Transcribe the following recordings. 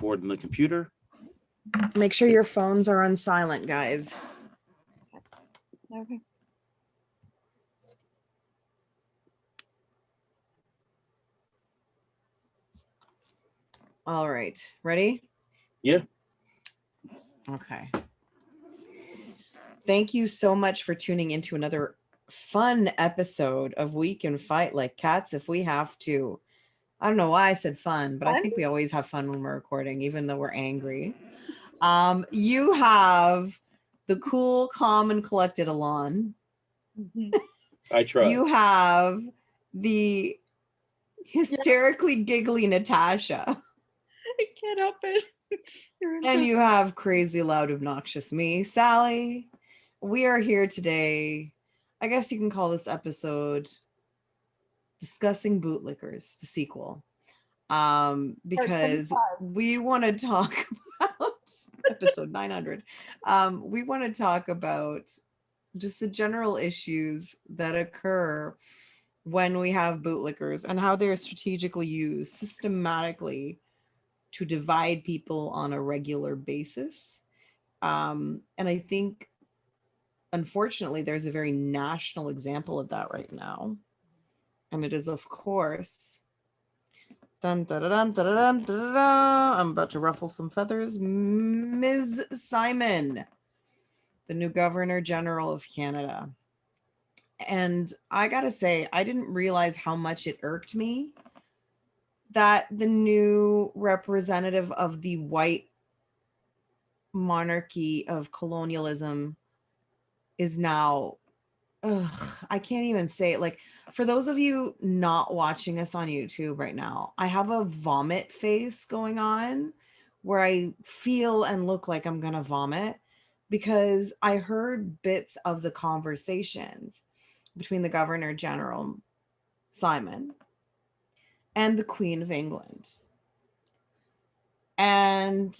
record on the computer. Make sure your phones are on silent, guys. Okay. All right, ready? Yeah. Okay. Thank you so much for tuning into another fun episode of We Can Fight Like Cats If We Have to. I don't know why I said fun, but I think we always have fun when we're recording, even though we're angry. You have the cool, calm, and collected Allon. I try. You have the hysterically giggly Natasha. I can't help it. And you have crazy, loud, obnoxious me, Sally. We are here today. I guess you can call this episode Discussing Bootlickers, the sequel. Because we want to talk about episode 900. We want to talk about just the general issues that occur when we have bootlickers and how they're strategically used systematically to divide people on a regular basis. And I think, unfortunately, there's a very national example of that right now. And it is, of course, dun, dun, dun, dun, dun, dun, dun, dun, I'm about to ruffle some feathers. Ms. Simon, the new Governor General of Canada. And I gotta say, I didn't realize how much it irked me that the new representative of the white monarchy of colonialism is now, I can't even say it. Like, for those of you not watching us on YouTube right now, I have a vomit face going on where I feel and look like I'm gonna vomit because I heard bits of the conversations between the Governor General Simon and the Queen of England. And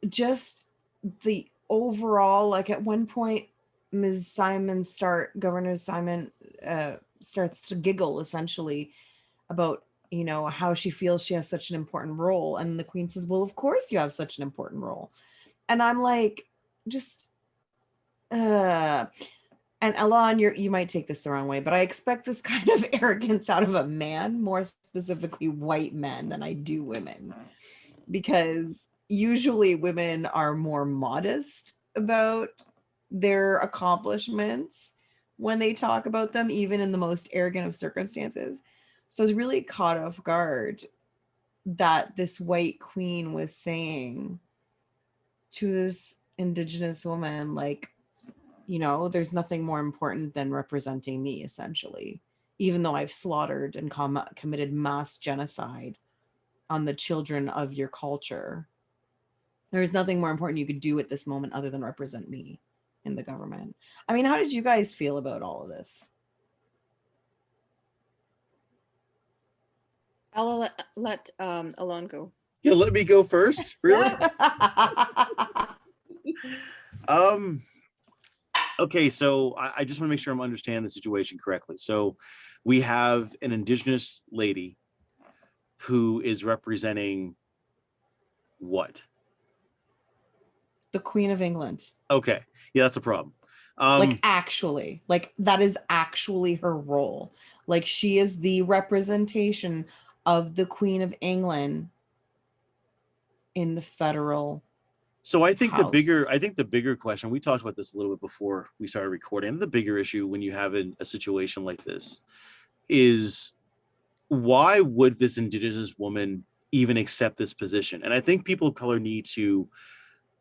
just the overall, like at one point, Governor Simon starts to giggle essentially about, you know, how she feels she has such an important role. And the Queen says, well, of course you have such an important role. And I'm like, and Allon, you might take this the wrong way, but I expect this kind of arrogance out of a man, more specifically white men, than I do women. Because usually women are more modest about their accomplishments when they talk about them, even in the most arrogant of circumstances. So I was really caught off guard that this white queen was saying to this Indigenous woman, like, you know, there's nothing more important than representing me, essentially, even though I've slaughtered and committed mass genocide on the children of your culture. There's nothing more important you could do at this moment other than represent me in the government. I mean, how did you guys feel about all of this? I'll let Allon go. Yeah, let me go first. Really? Okay, so I just want to make sure I'm understanding the situation correctly. So we have an Indigenous lady who is representing what? The Queen of England. Okay, yeah, that's a problem. Like, actually, like, that is actually her role. Like, she is the representation of the Queen of England in the federal. So I think House. the bigger question, we talked about this a little bit before we started recording, the bigger issue when you have a situation like this is, why would this Indigenous woman even accept this position? And I think people of color need to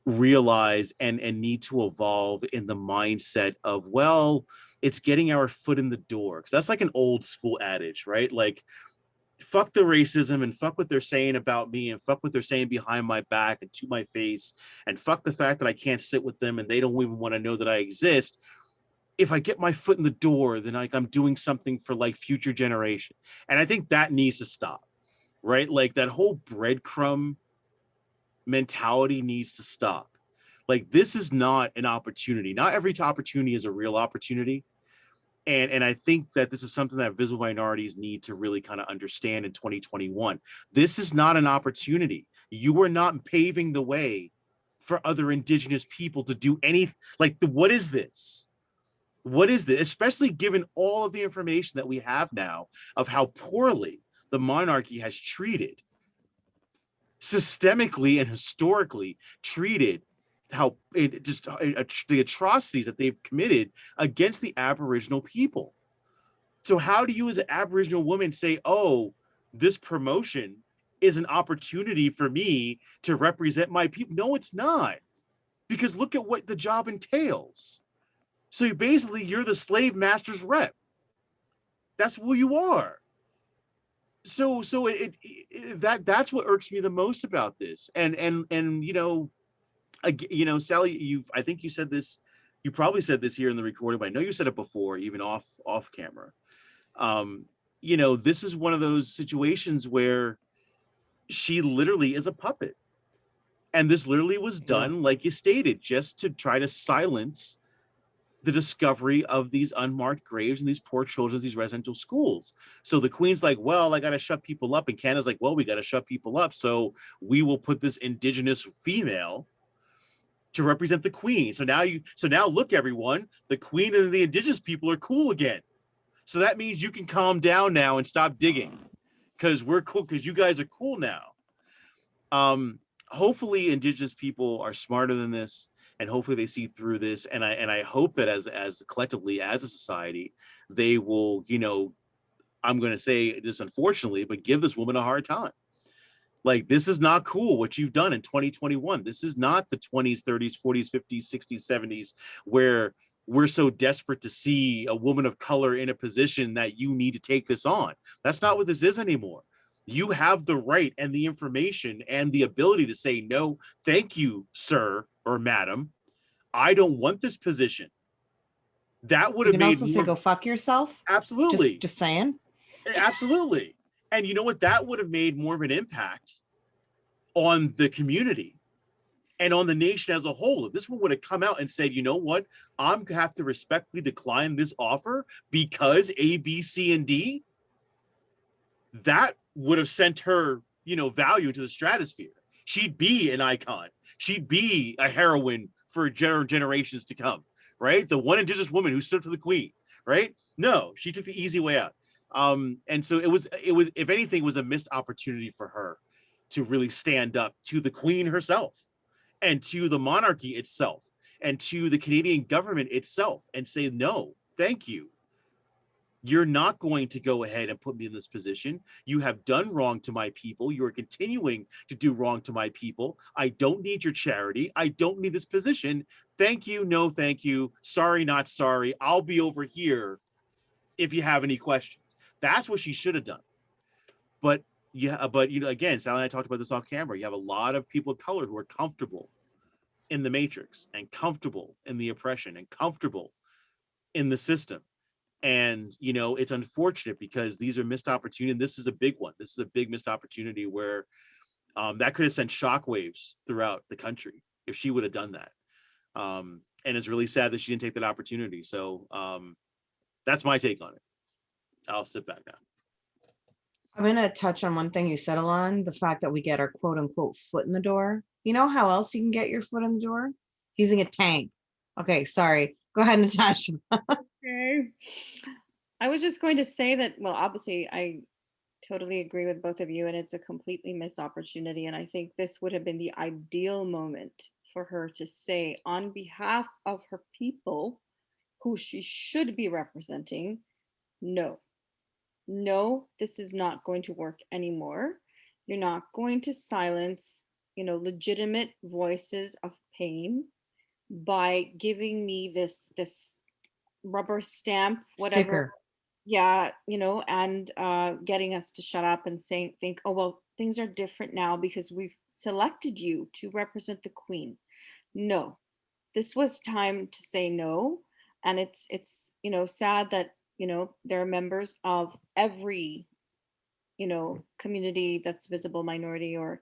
realize and need to evolve in the mindset of, well, it's getting our foot in the door. Because that's like an old school adage, right? Like, fuck the racism and fuck what they're saying about me and fuck what they're saying behind my back and to my face, and fuck the fact that I can't sit with them and they don't even want to know that I exist. If I get my foot in the door, then like I'm doing something for like future generation. And I think that needs to stop, right? Like, that whole breadcrumb mentality needs to stop. Like, this is not an opportunity. Not every opportunity is a real opportunity. And I think that this is something that visible minorities need to really kind of understand in 2021. This is not an opportunity. You are not paving the way for other indigenous people to do any, like, what is this? What is this? Especially given all of the information that we have now of how poorly the monarchy has treated, systemically and historically treated, how it just the atrocities that they've committed against the Aboriginal people. So how do you as an Aboriginal woman say, oh, this promotion is an opportunity for me to represent my people? No, it's not. Because look at what the job entails. So basically, you're the slave master's rep. That's who you are. So that's what irks me the most about this. And Saly, I think you said this. You probably said this here in the recording, but I know you said it before, even off camera. This is one of those situations where she literally is a puppet. And this literally was done, like you stated, just to try to silence the discovery of these unmarked graves and these poor children, these residential schools. So the Queen's like, well, I got to shut people up. And Canada's like, well, we got to shut people up. So we will put this indigenous female to represent the Queen. So now look, everyone, the Queen and the indigenous people are cool again. So that means you can calm down now and stop digging, because we're cool, because you guys are cool now. Hopefully indigenous people are smarter than this, and hopefully they see through this. And I hope that as collectively as a society, they will, I'm going to say this unfortunately, but give this woman a hard time. Like, this is not cool what you've done in 2021. This is not the 20s, 30s, 40s, 50s, 60s, 70s, where we're so desperate to see a woman of color in a position that you need to take this on. That's not what this is anymore. You have the right and the information and the ability to say, no, thank you, sir or madam. I don't want this position. That would You have can made also say more. go fuck yourself. Absolutely. Just saying. Absolutely. And you know what? That would have made more of an impact on the community and on the nation as a whole. If this one would have come out and said, you know what, I'm gonna have to respectfully decline this offer because A, B, C, and D, that would have sent her, value into the stratosphere. She'd be an icon. She'd be a heroine for generations to come, right? The one indigenous woman who stood up to the Queen, right? No, she took the easy way out. And so it was, if anything, was a missed opportunity for her to really stand up to the Queen herself, and to the monarchy itself, and to the Canadian government itself, and say, no, thank you. You're not going to go ahead and put me in this position. You have done wrong to my people. You are continuing to do wrong to my people. I don't need your charity. I don't need this position. Thank you. No, thank you. Sorry, not sorry. I'll be over here if you have any questions. That's what she should have done. But again, Saly and I talked about this off camera. You have a lot of people of color who are comfortable in the matrix and comfortable in the oppression and comfortable in the system. And it's unfortunate because these are missed opportunities. This is a big one. This is a big missed opportunity where that could have sent shockwaves throughout the country if she would have done that. And it's really sad that she didn't take that opportunity. So that's my take on it. I'll sit back now. I'm going to touch on one thing you said, Alon, the fact that we get our quote unquote foot in the door. You know how else you can get your foot in the door? Using a tank. Okay, sorry. Go ahead, Natasha. Okay. I was just going to say that, well, obviously, I totally agree with both of you, and it's a completely missed opportunity. And I think this would have been the ideal moment for her to say, on behalf of her people, who she should be representing, no, this is not going to work anymore. You're not going to silence, legitimate voices of pain by giving me this rubber stamp, whatever. Sticker. Yeah, and getting us to shut up and think, oh, well, things are different now because we've selected you to represent the Queen. No, this was time to say no. And it's sad that, there are members of every, community that's visible minority or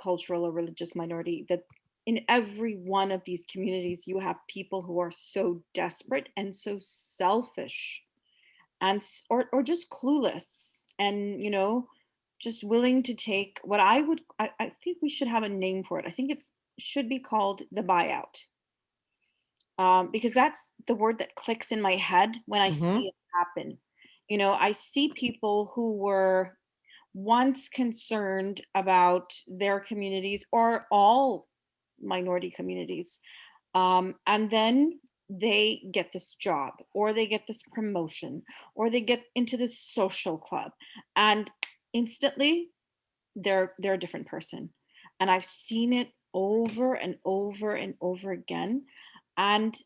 cultural or religious minority, that in every one of these communities, you have people who are so desperate and so selfish and or just clueless, and just willing to take what I think we should have a name for it. I think it should be called the buyout. Because that's the word that clicks in my head when I Mm-hmm. see it happen. I see people who were once concerned about their communities or all minority communities. And then they get this job or they get this promotion or they get into this social club and instantly they're a different person. And I've seen it over and over and over again. And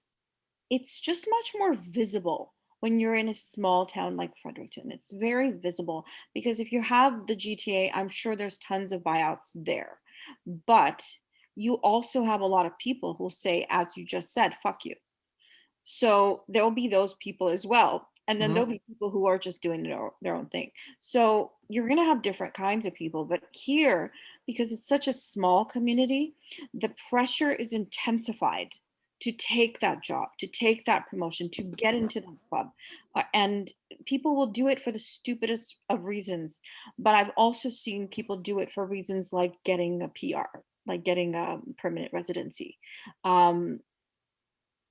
it's just much more visible when you're in a small town like Fredericton. It's very visible because if you have the GTA, I'm sure there's tons of buyouts there. But you also have a lot of people who'll say, as you just said, fuck you. So there'll be those people as well. And then Mm-hmm. there'll be people who are just doing their own thing. So you're going to have different kinds of people. But here, because it's such a small community, the pressure is intensified to take that job, to take that promotion, to get into the club. And people will do it for the stupidest of reasons. But I've also seen people do it for reasons like getting a PR, like getting a permanent residency. Um,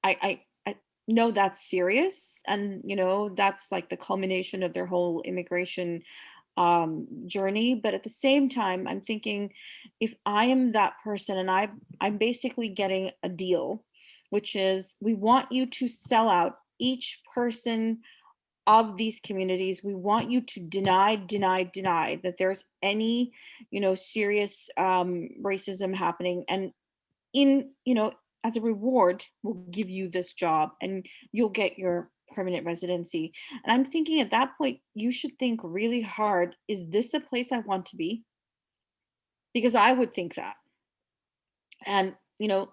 I know that's serious, and that's like the culmination of their whole immigration journey. But at the same time, I'm thinking, if I am that person and I'm basically getting a deal, which is we want you to sell out each person of these communities. We want you to deny that there's any serious racism happening, and in as a reward we'll give you this job and you'll get your permanent residency. And I'm thinking at that point you should think really hard, is this a place I want to be? Because I would think that. And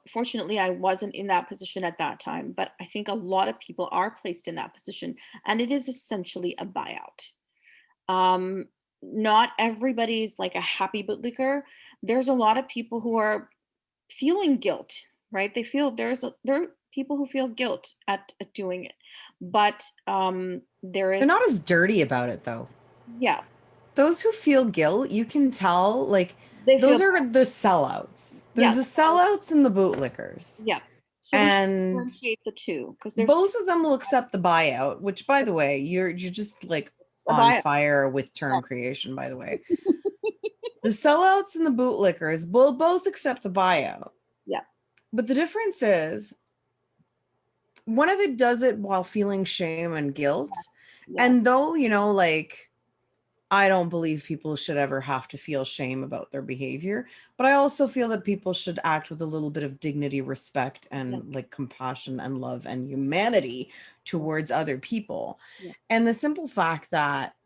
fortunately I wasn't in that position at that time, but I think a lot of people are placed in that position, and it is essentially a buyout. Not everybody's like a happy bootlicker. There's a lot of people who are feeling guilt, right? They feel there are people who feel guilt at doing it, but there They're is, not as dirty about it though. yeah, Those who feel guilt, you can tell, like, they those feel, are the sellouts. There's yeah, the sellouts and the bootlickers. yeah. So we should And differentiate the two because there's both of them will accept the buyout, which by the way, you're just like a on buyout. fire with term creation, by the way. The sellouts and the bootlickers will both accept the buyout. Yeah, But the difference is one of it does it while feeling shame and guilt. yeah, And though, like, I don't believe people should ever have to feel shame about their behavior, but I also feel that people should act with a little bit of dignity, respect, yeah, and like compassion and love and humanity towards other people. yeah. And the simple fact that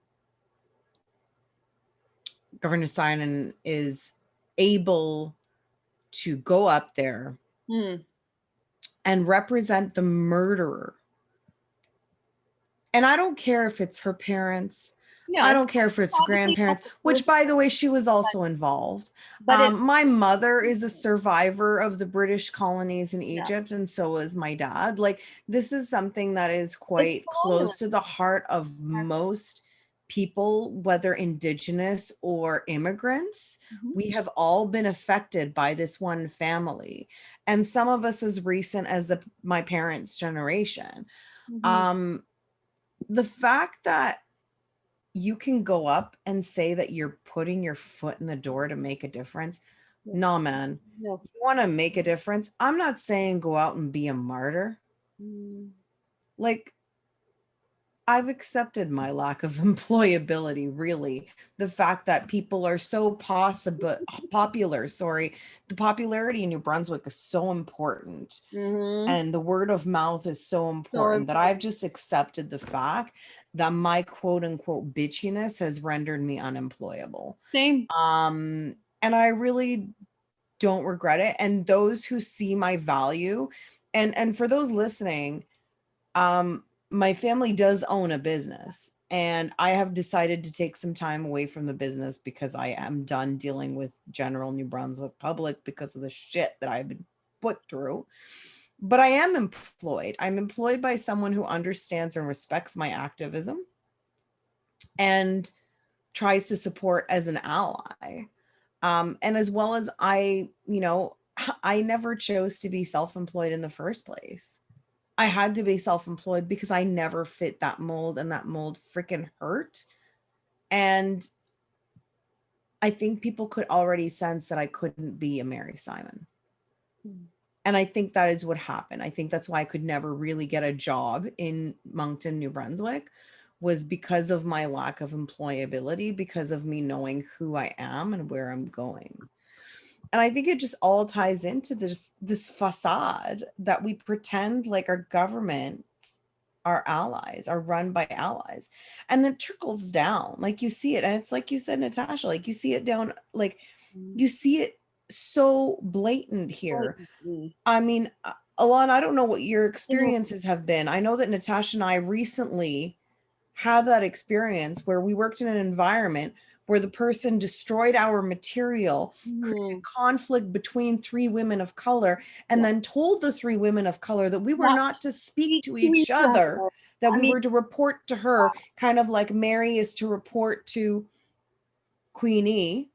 Governor Simon is able to go up there Hmm. and represent the murderer. And I don't care if it's her parents. No, I it's don't care if it's probably not grandparents, the which, first, by the way, she was also involved. but it, My mother is a survivor of the British colonies in yeah, Egypt, and so is my dad. Like, this is something that is it's quite colonial. close to the heart of most people, whether Indigenous or immigrants. Mhm. We have all been affected by this one family, and some of us as recent as my parents' generation. Mhm. Um, the fact that you can go up and say that you're putting your foot in the door to make a difference. Yeah. No, man. No. You want to make a difference? I'm not saying go out and be a martyr. Mm. Like, I've accepted my lack of employability, really. The fact that people are so popular, sorry. The popularity in New Brunswick is so important. Mhm. And the word of mouth is so So important that I've just accepted the fact that my quote unquote bitchiness has rendered me unemployable. same. And I really don't regret it. And those who see my value, and for those listening, my family does own a business. And I have decided to take some time away from the business because I am done dealing with general New Brunswick public because of the shit that I've been put through. But I am employed. I'm employed by someone who understands and respects my activism. And tries to support as an ally. And as well as I, I never chose to be self-employed in the first place. I had to be self-employed because I never fit that mold, and that mold freaking hurt. And I think people could already sense that I couldn't be a Mary Simon. And I think that is what happened. I think that's why I could never really get a job in Moncton, New Brunswick, was because of my lack of employability, because of me knowing who I am and where I'm going. And I think it just all ties into this facade that we pretend like our government, our allies, are run by allies, and then trickles down. Like you see it, and it's like you said, Natasha, like you see it down, like you see it so blatant here. I mean, Alon, I don't know what your experiences have been. I know that Natasha and I recently had that experience where we worked in an environment where the person destroyed our material, created conflict between 3 women of color, and then told the 3 women of color that we were not to speak to each other, that we were to report to her, kind of like Mary is to report to Queenie.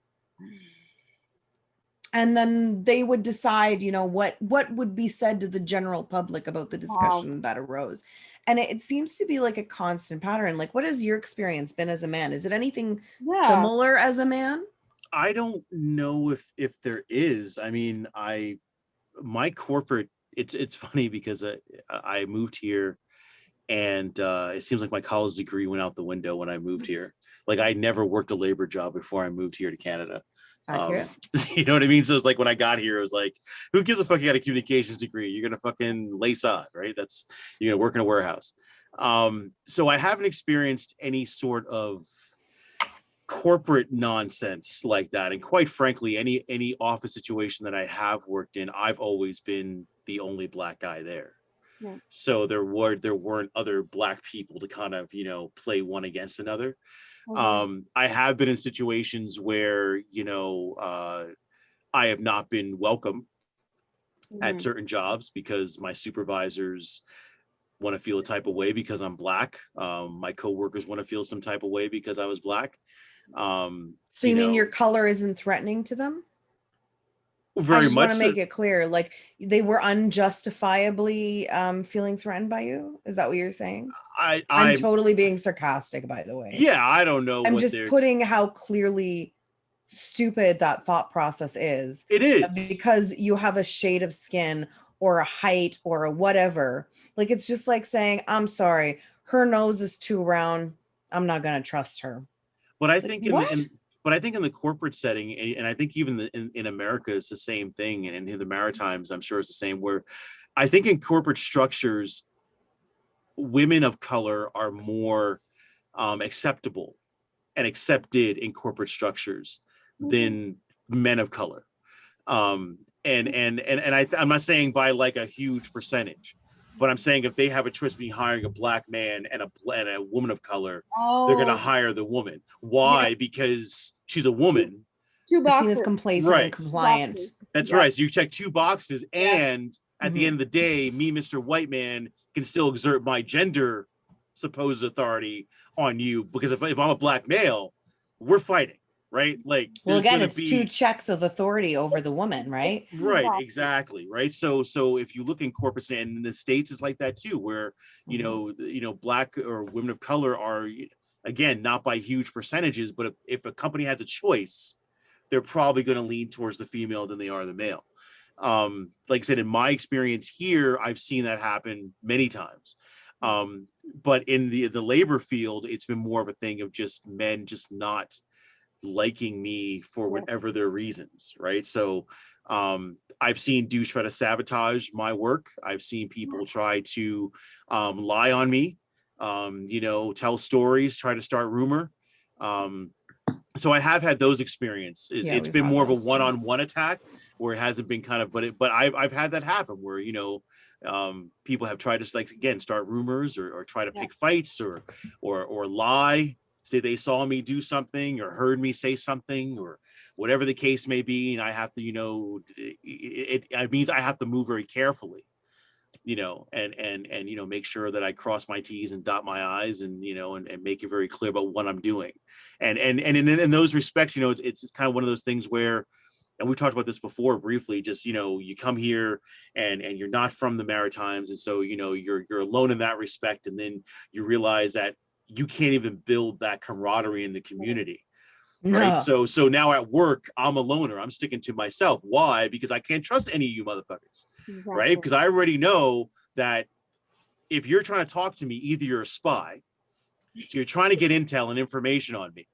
And then they would decide, what would be said to the general public about the discussion that arose. And it seems to be like a constant pattern. Like, what has your experience been as a man? Is it anything similar as a man? I don't know if there is. I mean, my corporate, it's funny because I moved here, and it seems like my college degree went out the window when I moved here. Like, I never worked a labor job before I moved here to Canada. You know what I mean? So it's like when I got here, it was like, who gives a fuck? You got a communications degree, you're gonna fucking lace on, right? That's, you're gonna work in a warehouse. So I haven't experienced any sort of corporate nonsense like that, and quite frankly, any office situation that I have worked in, I've always been the only black guy there. So there weren't other black people to kind of play one against another. I have been in situations where I have not been welcome at certain jobs because my supervisors want to feel a type of way because I'm black. My coworkers want to feel some type of way because I was black. So you mean your color isn't threatening to them? Very I just much want to make it clear, like they were unjustifiably feeling threatened by you. Is that what you're saying? I'm totally being sarcastic, by the way. Yeah, I don't know. I'm just putting how clearly stupid that thought process is. It is. Because you have a shade of skin or a height or a whatever. Like, it's just like saying, I'm sorry, her nose is too round, I'm not going to trust her. But I think but I think in the corporate setting, and I think even in America, it's the same thing. And in the Maritimes, I'm sure it's the same, where I think in corporate structures, women of color are more acceptable and accepted in corporate structures than men of color. I'm not saying by like a huge percentage, but I'm saying if they have a choice between hiring a black man and a woman of color, they're going to hire the woman. Why? Because she's a woman. Two boxes. Seen as complacent and compliant. That's right. So you check 2 boxes, and at the end of the day, me, Mr. White Man, can still exert my gender supposed authority on you, because if I'm a black male, we're fighting. Right. Like, well, again, it's 2 checks of authority over the woman, right? Right. Exactly. Right. So if you look in corporate, and in the States is like that too, where, black or women of color are, again, not by huge percentages, but if a company has a choice, they're probably going to lean towards the female than they are the male. Like I said, in my experience here, I've seen that happen many times. But in the labor field, it's been more of a thing of just men just not liking me for whatever their reasons, right? So I've seen dudes try to sabotage my work. I've seen people try to lie on me, tell stories, try to start rumor. So I have had those experiences. It's been more of a one-on-one attack where it hasn't been kind of, but I've had that happen where people have tried to, like, again, start rumors or try to pick fights or lie, say they saw me do something or heard me say something or whatever the case may be, and I have to, it means I have to move very carefully. and make sure that I cross my T's and dot my I's, and and make it very clear about what I'm doing. And in those respects, it's kind of one of those things where, and we talked about this before briefly, just you come here and you're not from the Maritimes, and so you're alone in that respect, and then you realize that you can't even build that camaraderie in the community. Right. No. So now at work, I'm a loner. I'm sticking to myself. Why? Because I can't trust any of you motherfuckers. Right. Exactly. Because I already know that if you're trying to talk to me, either you're a spy, so you're trying to get intel and information on me,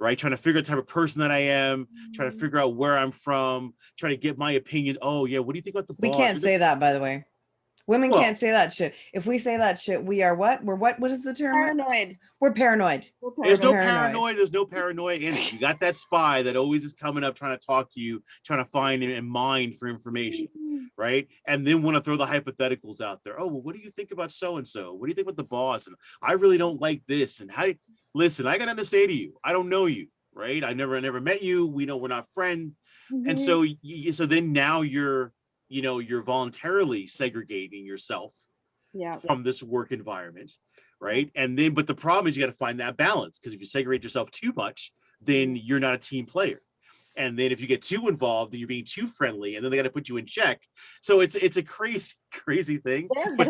right? Trying to figure out the type of person that I am, trying to figure out where I'm from, trying to get my opinion. Oh yeah, what do you think about the We boss? can't say that, by the way. Women Well- can't say that shit. If we say that shit, we are what? We're what? What is the term? Paranoid. We're paranoid. There's no Paranoid. paranoia. There's no paranoia in it. You got that spy that always is coming up, trying to talk to you, trying to find and mine for information, right? And then want to throw the hypotheticals out there. Oh, well, what do you think about so and so? What do you think about the boss? And I really don't like this. And how? Listen, I got nothing to say to you. I don't know you, right? I never met you. We know we're not friends. And so, so then now you're voluntarily segregating yourself from this work environment, right? And then, but the problem is you got to find that balance, because if you segregate yourself too much, then you're not a team player. And then if you get too involved, then you're being too friendly, and then they got to put you in check. So it's a crazy thing. They're good.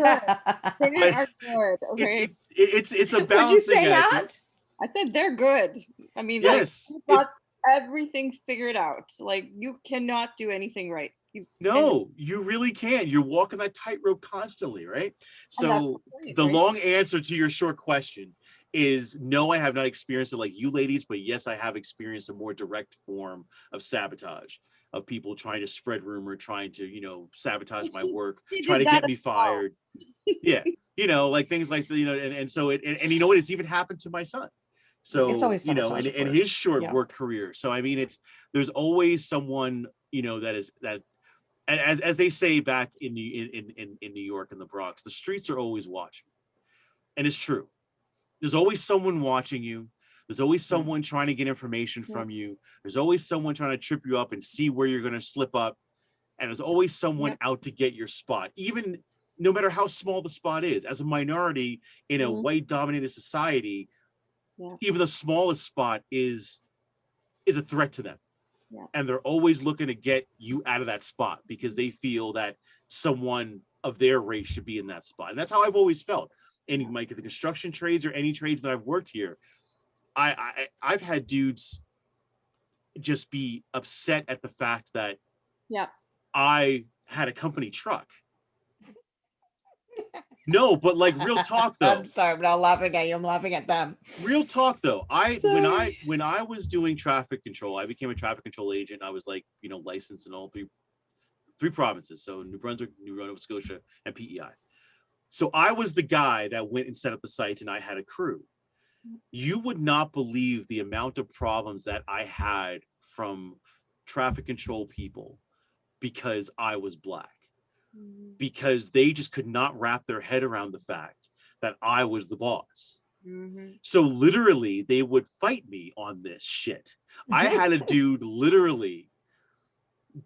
They are good. Okay. It's a balance. Would you say thing, that? I said they're good. I mean, yes, like, you got everything figured out. Like, you cannot do anything right. You really can't. You're walking that tightrope constantly, right? So the right? long answer to your short question is no, I have not experienced it like you ladies, but yes, I have experienced a more direct form of sabotage, of people trying to spread rumor, trying to, sabotage my work, trying to get me fired. Yeah. Like things like and so and you know what, it's even happened to my son. So, It's always in sabotage at work. his short Yeah. work career. So, I mean, there's always someone, that as they say back in New York, in the Bronx, the streets are always watching. And it's true. There's always someone watching you. There's always someone trying to get information from you. There's always someone trying to trip you up and see where you're going to slip up. And there's always someone out to get your spot, even no matter how small the spot is. As a minority in a white dominated society, even the smallest spot is a threat to them. And they're always looking to get you out of that spot because they feel that someone of their race should be in that spot. And that's how I've always felt. And you might get the construction trades or any trades that I've worked here. I've had dudes just be upset at the fact that I had a company truck. No, but like real talk though. I'm sorry, I'm not laughing at you. I'm laughing at them. Real talk though. When I was doing traffic control, I became a traffic control agent. I was like, licensed in all three provinces. So New Brunswick, Nova Scotia, and PEI. So I was the guy that went and set up the sites, and I had a crew. You would not believe the amount of problems that I had from traffic control people because I was Black. Because they just could not wrap their head around the fact that I was the boss. So literally they would fight me on this shit. I had a dude literally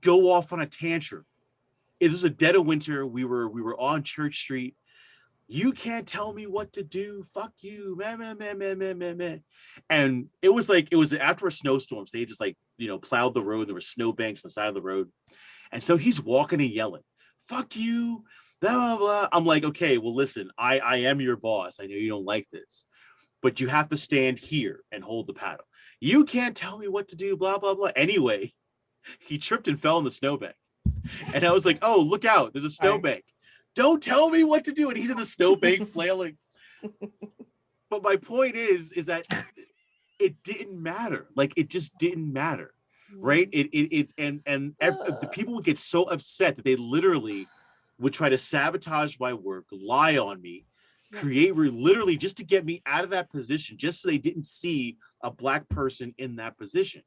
go off on a tantrum. It was a dead of winter. We were on Church Street. You can't tell me what to do. Fuck you, man. And it was after a snowstorm. So they just plowed the road. There were snowbanks on the side of the road. And so he's walking and yelling, fuck you, blah, blah, blah. I'm like, okay, well, listen, I am your boss. I know you don't like this, but you have to stand here and hold the paddle. You can't tell me what to do, blah, blah, blah. Anyway, he tripped and fell in the snowbank. And I was like, oh, look out, there's a snowbank. Don't tell me what to do. And he's in the snowbank flailing. But my point is that it didn't matter. Like, it just didn't matter. Right. The people would get so upset that they literally would try to sabotage my work, lie on me, create literally just to get me out of that position, just so they didn't see a Black person in that position.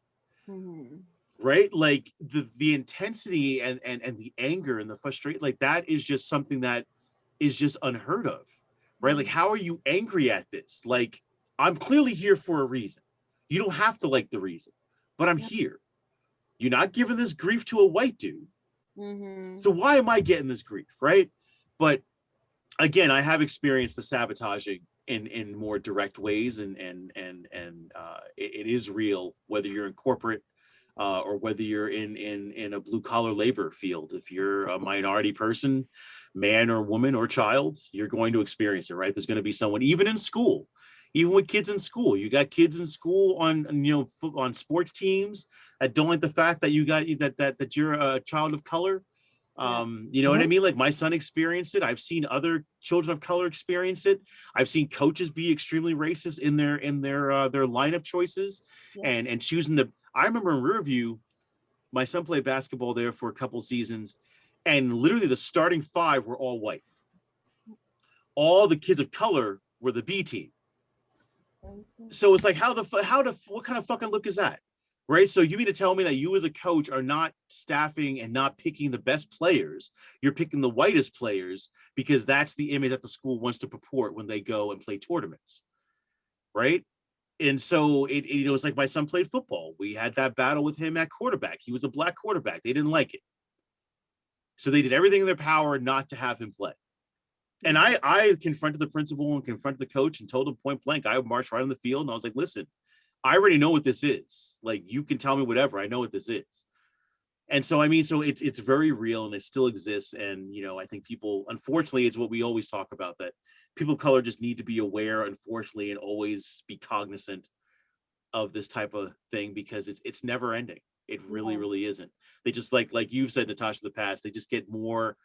Right. Like the intensity and the anger and the frustration, like that is just something that is just unheard of. Right. Like, how are you angry at this? Like, I'm clearly here for a reason. You don't have to like the reason, but I'm here. You're not giving this grief to a white dude. So why am I getting this grief, right? But again, I have experienced the sabotaging in more direct ways, and it is real, whether you're in corporate or whether you're in a blue collar labor field. If you're a minority person, man or woman or child, you're going to experience it, right? There's going to be someone, even in school, even with kids in school. You got kids in school on on sports teams that don't like the fact that that you're a child of color. You know what I mean? Like my son experienced it. I've seen other children of color experience it. I've seen coaches be extremely racist in their lineup choices and choosing to. I remember in Riverview, my son played basketball there for a couple seasons, and literally the starting five were all white. All the kids of color were the B team. So it's like, what kind of fucking look is that? Right. So you mean to tell me that you as a coach are not staffing and not picking the best players? You're picking the whitest players because that's the image that the school wants to purport when they go and play tournaments. Right. And so it's like my son played football. We had that battle with him at quarterback. He was a black quarterback. They didn't like it. So they did everything in their power not to have him play. And I confronted the principal and confronted the coach and told him point blank. I marched right on the field and I was like, listen, I already know what this is. Like, you can tell me whatever. I know what this is. And so, I mean, so it's very real and it still exists. And, I think people, unfortunately, it's what we always talk about, that people of color just need to be aware, unfortunately, and always be cognizant of this type of thing, because it's never ending. It really, really isn't. They just like you've said, Natasha, in the past, they just get more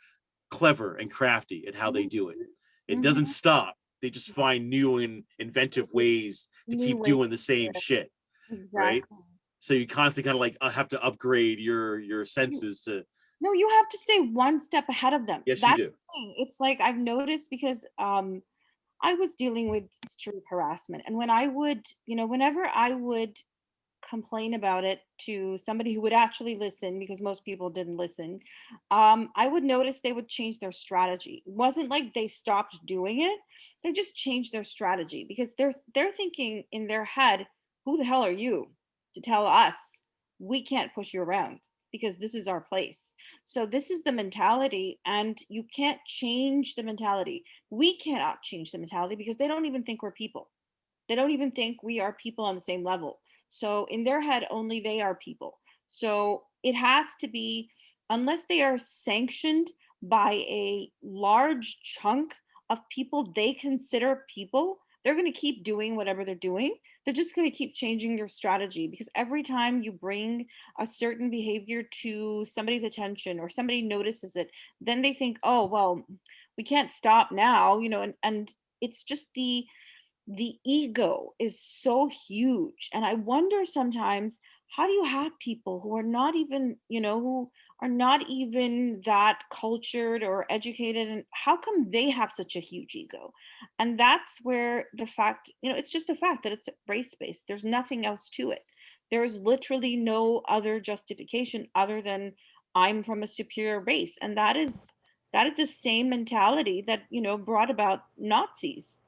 clever and crafty at how they do it. It doesn't stop. They just find new and inventive ways to keep doing the same shit. Exactly. Right? So you constantly kind of like have to upgrade your senses to. No, you have to stay one step ahead of them. Yes, That's you do. the thing. It's like I've noticed, because I was dealing with street harassment, and when I would, whenever I would complain about it to somebody who would actually listen, because most people didn't listen, I would notice they would change their strategy. It wasn't like they stopped doing it, they just changed their strategy, because they're thinking in their head, who the hell are you to tell us we can't push you around, because this is our place. So this is the mentality, and you can't change the mentality. We cannot change the mentality, because they don't even think we're people. They don't even think we are people on the same level. So in their head, only they are people. So it has to be, unless they are sanctioned by a large chunk of people they consider people, they're going to keep doing whatever they're doing. They're just going to keep changing their strategy, because every time you bring a certain behavior to somebody's attention or somebody notices it, then they think, oh, well, we can't stop now, and it's just the ego is so huge. And I wonder sometimes, how do you have people who are not even, who are not even that cultured or educated, and how come they have such a huge ego? And that's where the fact, it's just a fact that it's race based. There's nothing else to it. There's literally no other justification other than I'm from a superior race. And that is the same mentality that, brought about Nazis.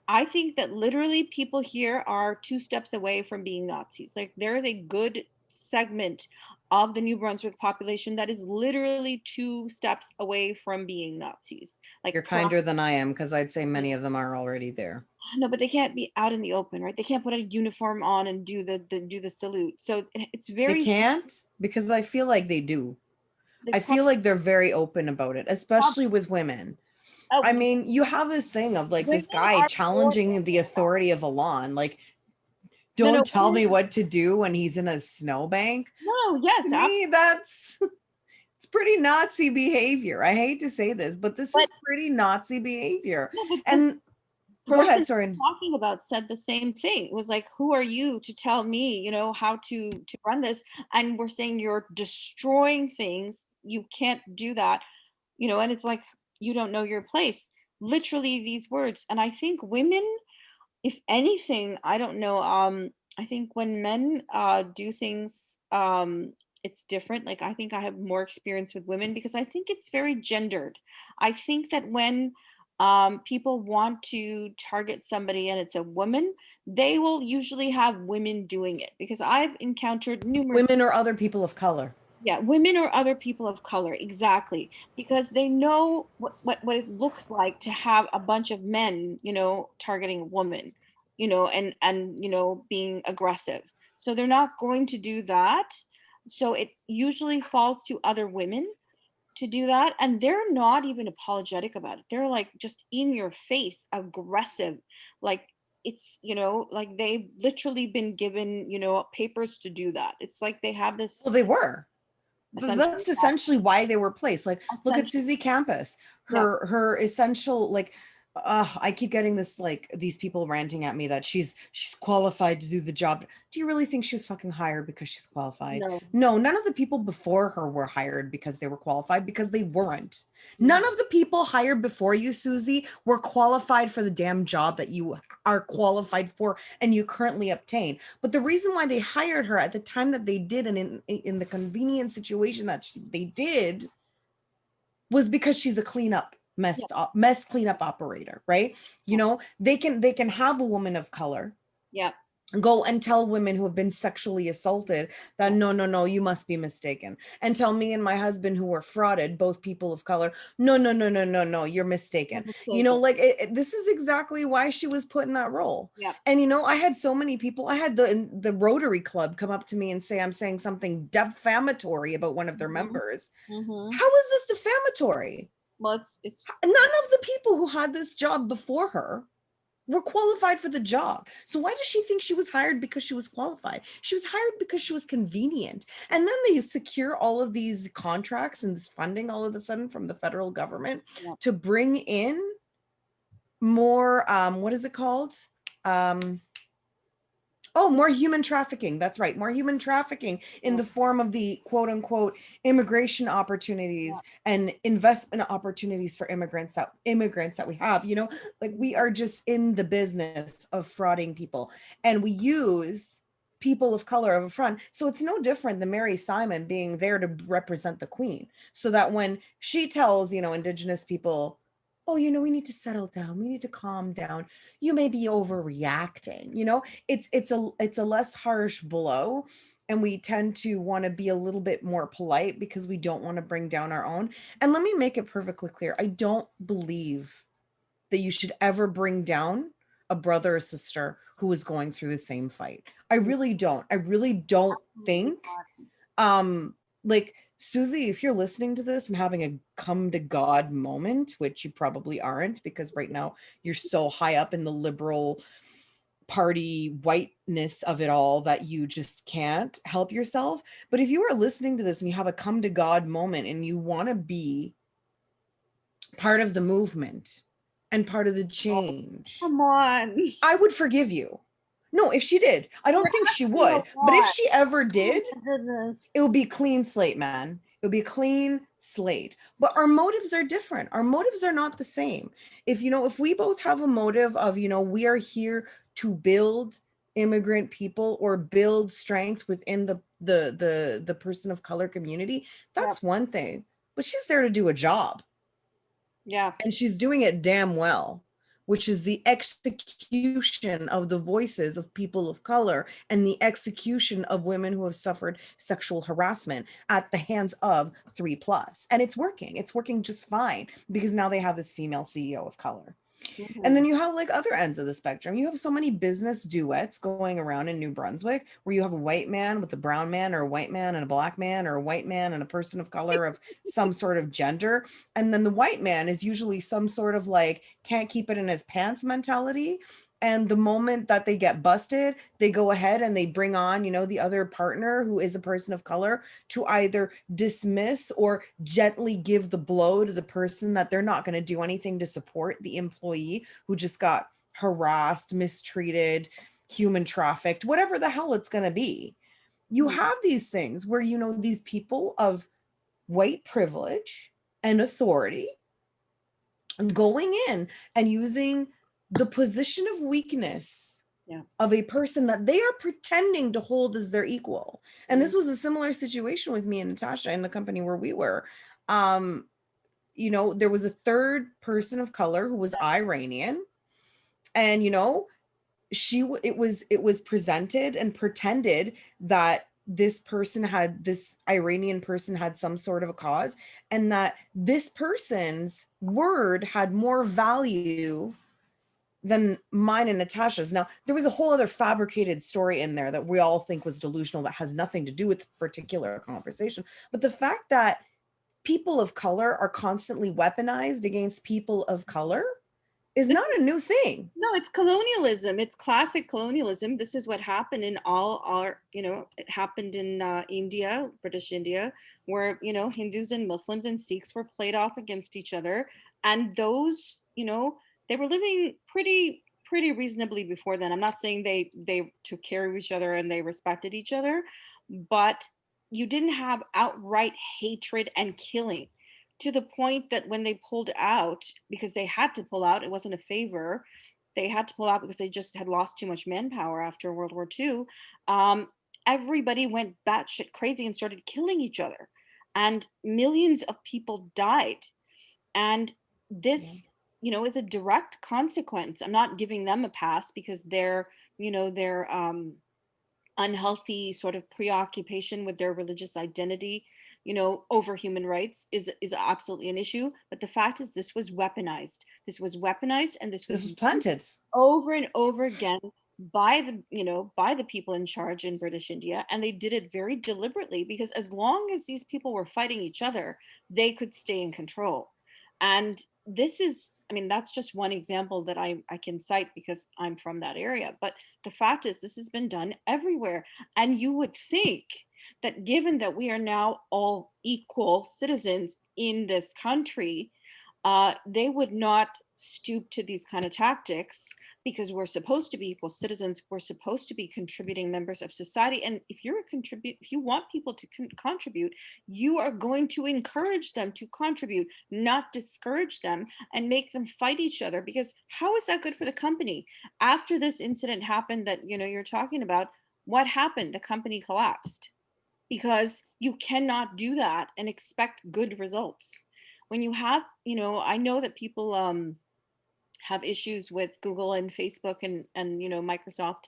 I think that literally people here are two steps away from being Nazis. Like, there is a good segment of the New Brunswick population that is literally two steps away from being Nazis. Like, You're kinder than I am, because I'd say many of them are already there. no, but they can't be out in the open, right? They can't put a uniform on and do the salute. So it's very. They can't, because I feel like they do. They I feel like they're very open about it, especially with women. Oh, I mean, you have this thing of like this women guy are challenging the authority of Allon. Like, No, don't tell me what to do when he's in a snowbank. No, yes, To me, that's it's pretty Nazi behavior. I hate to say this, but this is pretty Nazi behavior. No, but And go ahead, sorry. Talking about said the same thing. It was like, who are you to tell me, how to run this? And we're saying you're destroying things. You can't do that, and it's like, you don't know your place. Literally these words. And I think women, if anything, I don't know, I think when men do things, it's different. Like, I think I have more experience with women, because I think it's very gendered. I think that when people want to target somebody and it's a woman, they will usually have women doing it, because I've encountered numerous Women or other people of color. Yeah, women or other people of color, exactly, because they know what it looks like to have a bunch of men, targeting a woman, and being aggressive. So they're not going to do that. So it usually falls to other women to do that, and they're not even apologetic about it. They're like just in your face, aggressive, like like they've literally been given, papers to do that. It's like they have this Well, they were. essentially, That's essentially why they were placed. Like, look at essentially, Susie Campus. yeah. Her essential, like, I keep getting this, like, these people ranting at me that she's qualified to do the job. Do you really think she was fucking hired because she's qualified? No, No, none of the people before her were hired because they were qualified, because they weren't. no. None of the people hired before you, Susie, were qualified for the damn job that you are qualified for and you currently obtain. But the reason why they hired her at the time that they did, and in the convenient situation that they did, was because she's a Yeah, mess cleanup operator, right? They can have a woman of color yeah, go and tell women who have been sexually assaulted that yeah. no, no, no, you must be mistaken, and tell me and my husband, who were frauded, both people of color, no, no, no, no, no, no, you're You're mistaken. mistaken. Like, this is exactly why she was put in that role. Yeah. And I had so many people, I had the Rotary Club come up to me and say I'm saying something defamatory about one of their Hmm. members. Hmm. How is this defamatory? Well, it's None of the people who had this job before her were qualified for the job. So why does she think she was hired because she was qualified? She was hired because she was convenient. And then they secure all of these contracts and this funding all of a sudden from the federal government yeah, to bring in more, what is it called? More human trafficking. That's right. More human trafficking in yeah, the form of the quote unquote immigration yeah. opportunities and investment opportunities for immigrants that we have. Like, we are just in the business of frauding people, and we use people of color up front. So it's no different than Mary Simon being there to represent the queen, so that when she tells, indigenous people, oh, we need to settle down, we need to calm down, you may be overreacting, it's a less harsh blow, and we tend to want to be a little bit more polite because we don't want to bring down our own. And let me make it perfectly clear, I don't believe that you should ever bring down a brother or sister who is going through the same fight. I Mm, really don't. I really don't absolutely think, not. like, Susie, if you're listening to this and having a come to God moment, which you probably aren't, because right now you're so high up in the liberal party whiteness of it all that you just can't help yourself. But if you are listening to this and you have a come to God moment and you want to be part of the movement and part of the Oh, change, come on. I would forgive you. No, if she did. I don't You're think she asking a would. But if lot. she ever Oh did, my goodness. it would be clean slate, man. It would be a clean slate. But our motives are different. Our motives are not the same. If we both have a motive of, we are here to build immigrant people or build strength within the person of color community, Yeah, that's one thing. But she's there to do a job, yeah, and she's doing it damn well, which is the execution of the voices of people of color and the execution of women who have suffered sexual harassment at the hands of 3+. And it's working just fine because now they have this female CEO of color. And mhm, then you have, like, other ends of the spectrum. You have so many business duets going around in New Brunswick where you have a white man with a brown man, or a white man and a black man, or a white man and a person of color of some sort of gender. And then the white man is usually some sort of, like, can't keep it in his pants mentality. And the moment that they get busted, they go ahead and they bring on, the other partner who is a person of color to either dismiss or gently give the blow to the person that they're not going to do anything to support the employee who just got harassed, mistreated, human trafficked, whatever the hell it's going to be. You mhm, have these things where, these people of white privilege and authority going in and using the position of weakness yeah, of a person that they are pretending to hold as their equal. And mm, this was a similar situation with me and Natasha in the company where we were. Um, there was a third person of color who was Iranian, and it was presented and pretended that this Iranian person had some sort of a cause, and that this person's word had more value than mine and Natasha's. Now, there was a whole other fabricated story in there that we all think was delusional that has nothing to do with the particular conversation. But the fact that people of color are constantly weaponized against people of color is not a new thing. No, it's colonialism. It's classic colonialism. This is what happened in all our, it happened in India, British India, where, Hindus and Muslims and Sikhs were played off against each other. And those, they were living pretty reasonably before then. I'm not saying they took care of each other and they respected each other, but you didn't have outright hatred and killing, to the point that when they pulled out, because they had to pull out, it wasn't a favor, they had to pull out because they just had lost too much manpower after World War II. Everybody went batshit crazy and started killing each other, and millions of people died. And this, is a direct consequence. I'm not giving them a pass because their unhealthy sort of preoccupation with their religious identity, over human rights is absolutely an issue. But the fact is, this was weaponized. And this was planted over and over again by the people in charge in British India. And they did it very deliberately, because as long as these people were fighting each other, they could stay in control. And this is, that's just one example that I can cite because I'm from that area. But the fact is, this has been done everywhere. And you would think that, given that we are now all equal citizens in this country, they would not stoop to these kind of tactics, because we're supposed to be equal citizens. We're supposed to be contributing members of society. And if you want people to contribute, you are going to encourage them to contribute, not discourage them and make them fight each other. Because how is that good for the company? After this incident happened that, you're talking about, what happened? The company collapsed, because you cannot do that and expect good results. When you have, I know that people have issues with Google and Facebook and Microsoft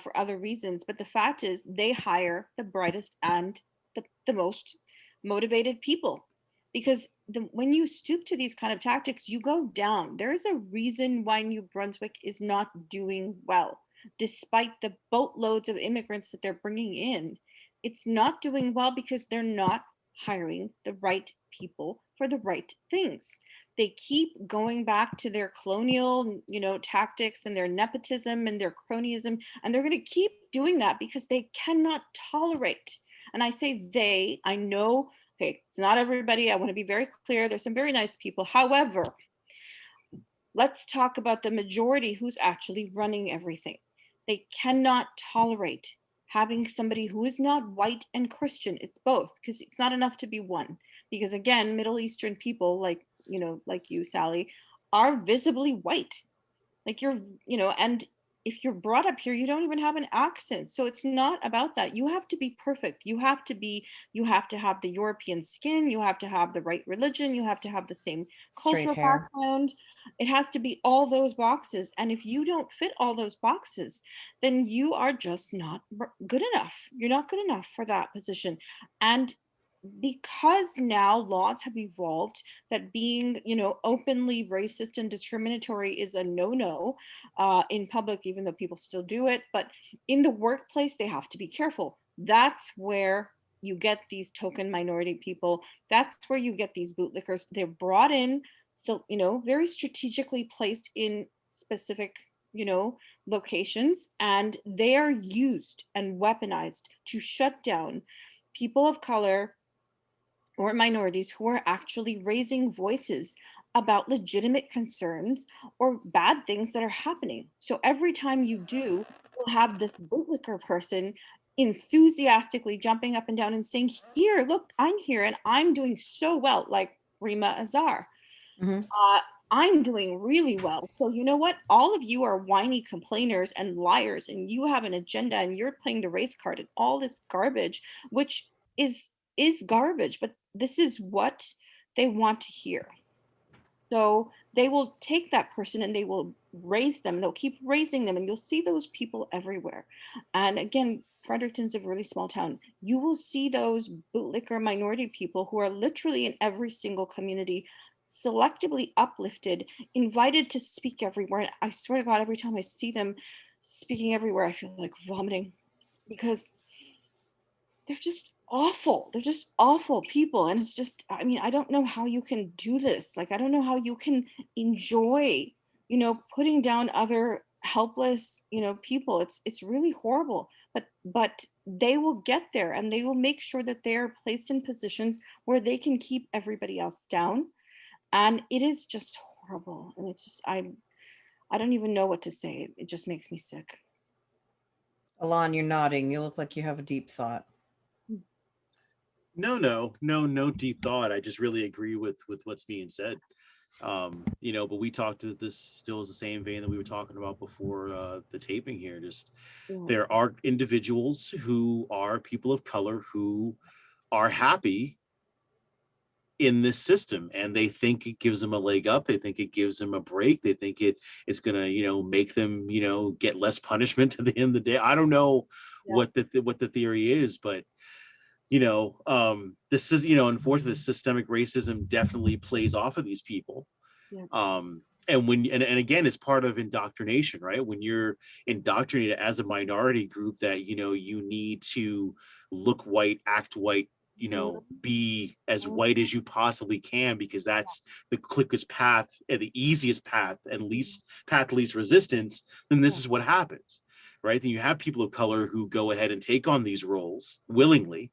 for other reasons, but the fact is, they hire the brightest and the most motivated people, because when you stoop to these kind of tactics, you go down. There is a reason why New Brunswick is not doing well, despite the boatloads of immigrants that they're bringing in. It's not doing well because they're not hiring the right people for the right things. They keep going back to their colonial, tactics and their nepotism and their cronyism, and they're going to keep doing that because they cannot tolerate. And I say they, I know, okay, it's not everybody. I want to be very clear. There's some very nice people. However, let's talk about the majority who's actually running everything. They cannot tolerate having somebody who is not white and Christian. It's both, because it's not enough to be one. Because again, Middle Eastern people, like you, Saly, are visibly white. Like and if you're brought up here, you don't even have an accent. So it's not about that. You have to be perfect. You have to have the European skin. You have to have the right religion. You have to have the same cultural background. It has to be all those boxes. And if you don't fit all those boxes, then you are just not good enough. You're not good enough for that position. And because now laws have evolved that being, openly racist and discriminatory is a no-no in public, even though people still do it. But in the workplace, they have to be careful. That's where you get these token minority people. That's where you get these bootlickers. They're brought in, so, very strategically placed in specific, locations, and they are used and weaponized to shut down people of color or minorities who are actually raising voices about legitimate concerns or bad things that are happening. So every time you do, you'll have this bootlicker person enthusiastically jumping up and down and saying, here, look, I'm here and I'm doing so well, like Rima Azar. Mm-hmm. I'm doing really well. So you know what? All of you are whiny complainers and liars, and you have an agenda, and you're playing the race card and all this garbage, which is garbage, but this is what they want to hear. So they will take that person and they will raise them. They'll keep raising them, and you'll see those people everywhere. And again, Fredericton's a really small town. You will see those bootlicker minority people who are literally in every single community, selectively uplifted, invited to speak everywhere. And I swear to God, every time I see them speaking everywhere, I feel like vomiting because they're just awful. They're just awful people. And it's just, I mean, I don't know how you can do this. Like, I don't know how you can enjoy, putting down other helpless, people. It's really horrible. But they will get there and they will make sure that they're placed in positions where they can keep everybody else down. And it is just horrible. And it's just I don't even know what to say. It just makes me sick. Alon, you're nodding. You look like you have a deep thought. No deep thought. I just really agree with what's being said. But we talked to this still is the same vein that we were talking about before the taping here. Just Yeah. there are individuals who are people of color who are happy in this system and they think it gives them a leg up. They think it gives them a break. They think it's gonna, make them, get less punishment at the end of the day. I don't know Yeah. what the theory is, but this is, unfortunately, systemic racism definitely plays off of these people. Yeah. And again, it's part of indoctrination, right? When you're indoctrinated as a minority group that, you need to look white, act white, be as white as you possibly can, because that's the quickest path and the easiest path and least resistance, then this is what happens, right? Then you have people of color who go ahead and take on these roles willingly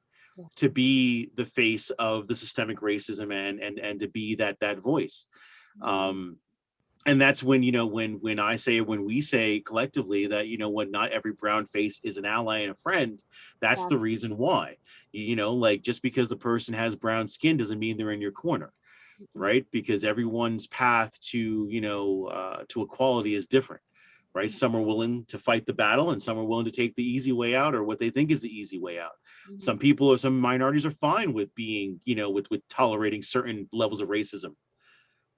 to be the face of the systemic racism and to be that voice. And that's when, when we say collectively that, what not every brown face is an ally and a friend, that's the reason why. Like, just because the person has brown skin doesn't mean they're in your corner, right? Because everyone's path to, to equality is different, right? Some are willing to fight the battle and some are willing to take the easy way out, or what they think is the easy way out. Some people or some minorities are fine with being, with tolerating certain levels of racism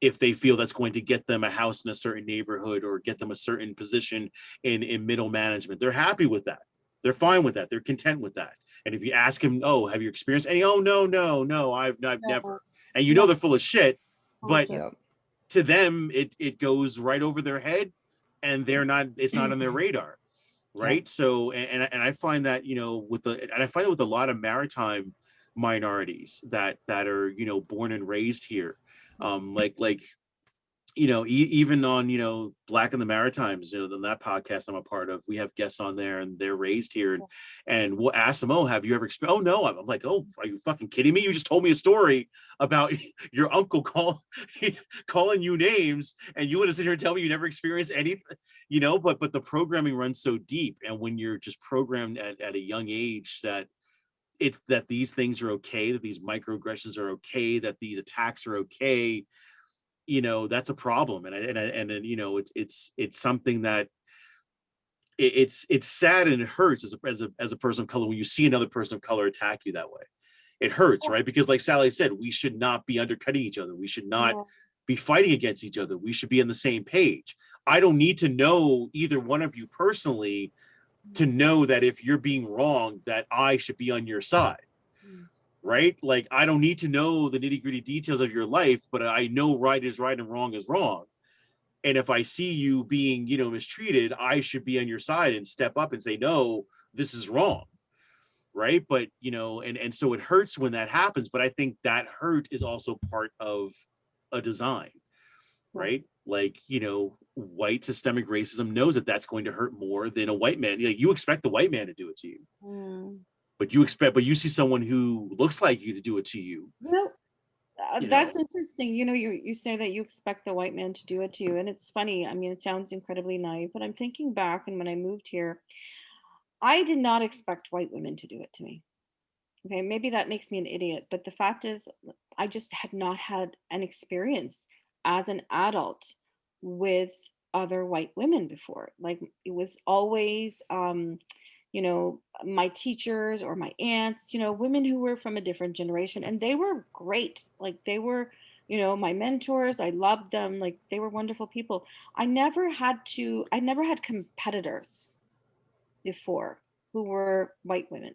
if they feel that's going to get them a house in a certain neighborhood or get them a certain position in middle management. They're happy with that. They're fine with that. They're content with that. And if you ask them, oh, have you experienced any? Oh, no, I've never. And they're full of shit, but to them, it goes right over their head and it's not on their radar. Right. So, and I find that, I find it with a lot of maritime minorities that are, born and raised here. Like even on, Black in the Maritimes, that podcast I'm a part of, we have guests on there and they're raised here and we'll ask them, oh, have you ever experienced? Oh, no. I'm like, oh, are you fucking kidding me? You just told me a story about your uncle calling you names and you want to sit here and tell me you never experienced anything, but the programming runs so deep. And when you're just programmed at a young age that it's that these things are okay, that these microaggressions are okay, that these attacks are okay, that's a problem. And it's something that it's sad and it hurts as a person of color when you see another person of color attack you that way. It hurts, right? Because like Saly said, we should not be undercutting each other. We should not be fighting against each other. We should be on the same page. I don't need to know either one of you personally to know that if you're being wrong, that I should be on your side. Right? Like, I don't need to know the nitty-gritty details of your life, but I know right is right and wrong is wrong. And if I see you being, mistreated, I should be on your side and step up and say, no, this is wrong. Right. But, and so it hurts when that happens. But I think that hurt is also part of a design. Right. Like, white systemic racism knows that that's going to hurt more than a white man. You expect the white man to do it to you. But you see someone who looks like you to do it to you. Well, that's interesting. You say that you expect the white man to do it to you. And it's funny. I mean, it sounds incredibly naive, but I'm thinking back, and when I moved here, I did not expect white women to do it to me. Okay, maybe that makes me an idiot, but the fact is, I just had not had an experience as an adult with other white women before. Like, it was always, my teachers or my aunts, women who were from a different generation, and they were great. Like, they were, my mentors. I loved them. Like, they were wonderful people. I never had competitors before. who were white women.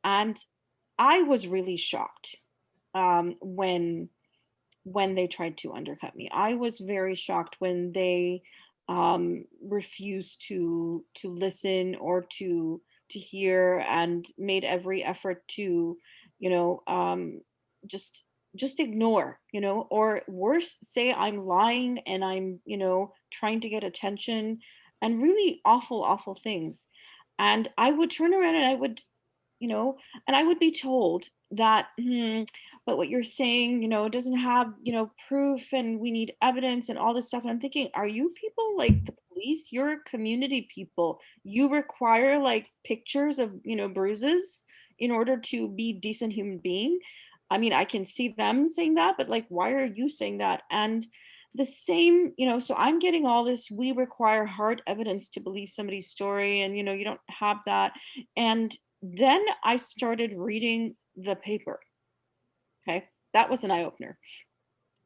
And I was really shocked when they tried to undercut me. I was very shocked when they refused to listen or to hear, and made every effort to, you know, just ignore, or worse, say I'm lying and I'm, trying to get attention, and really awful, awful things. And I would turn around and I would, you know, and I would be told that, but what you're saying, doesn't have, proof, and we need evidence and all this stuff. And I'm thinking, are you people like the police? You're community people. You require like pictures of, bruises in order to be decent human being. I mean, I can see them saying that, but like, why are you saying that? And the same, so I'm getting all this, we require hard evidence to believe somebody's story, and you don't have that. And then I started reading the paper. Okay. That was an eye opener.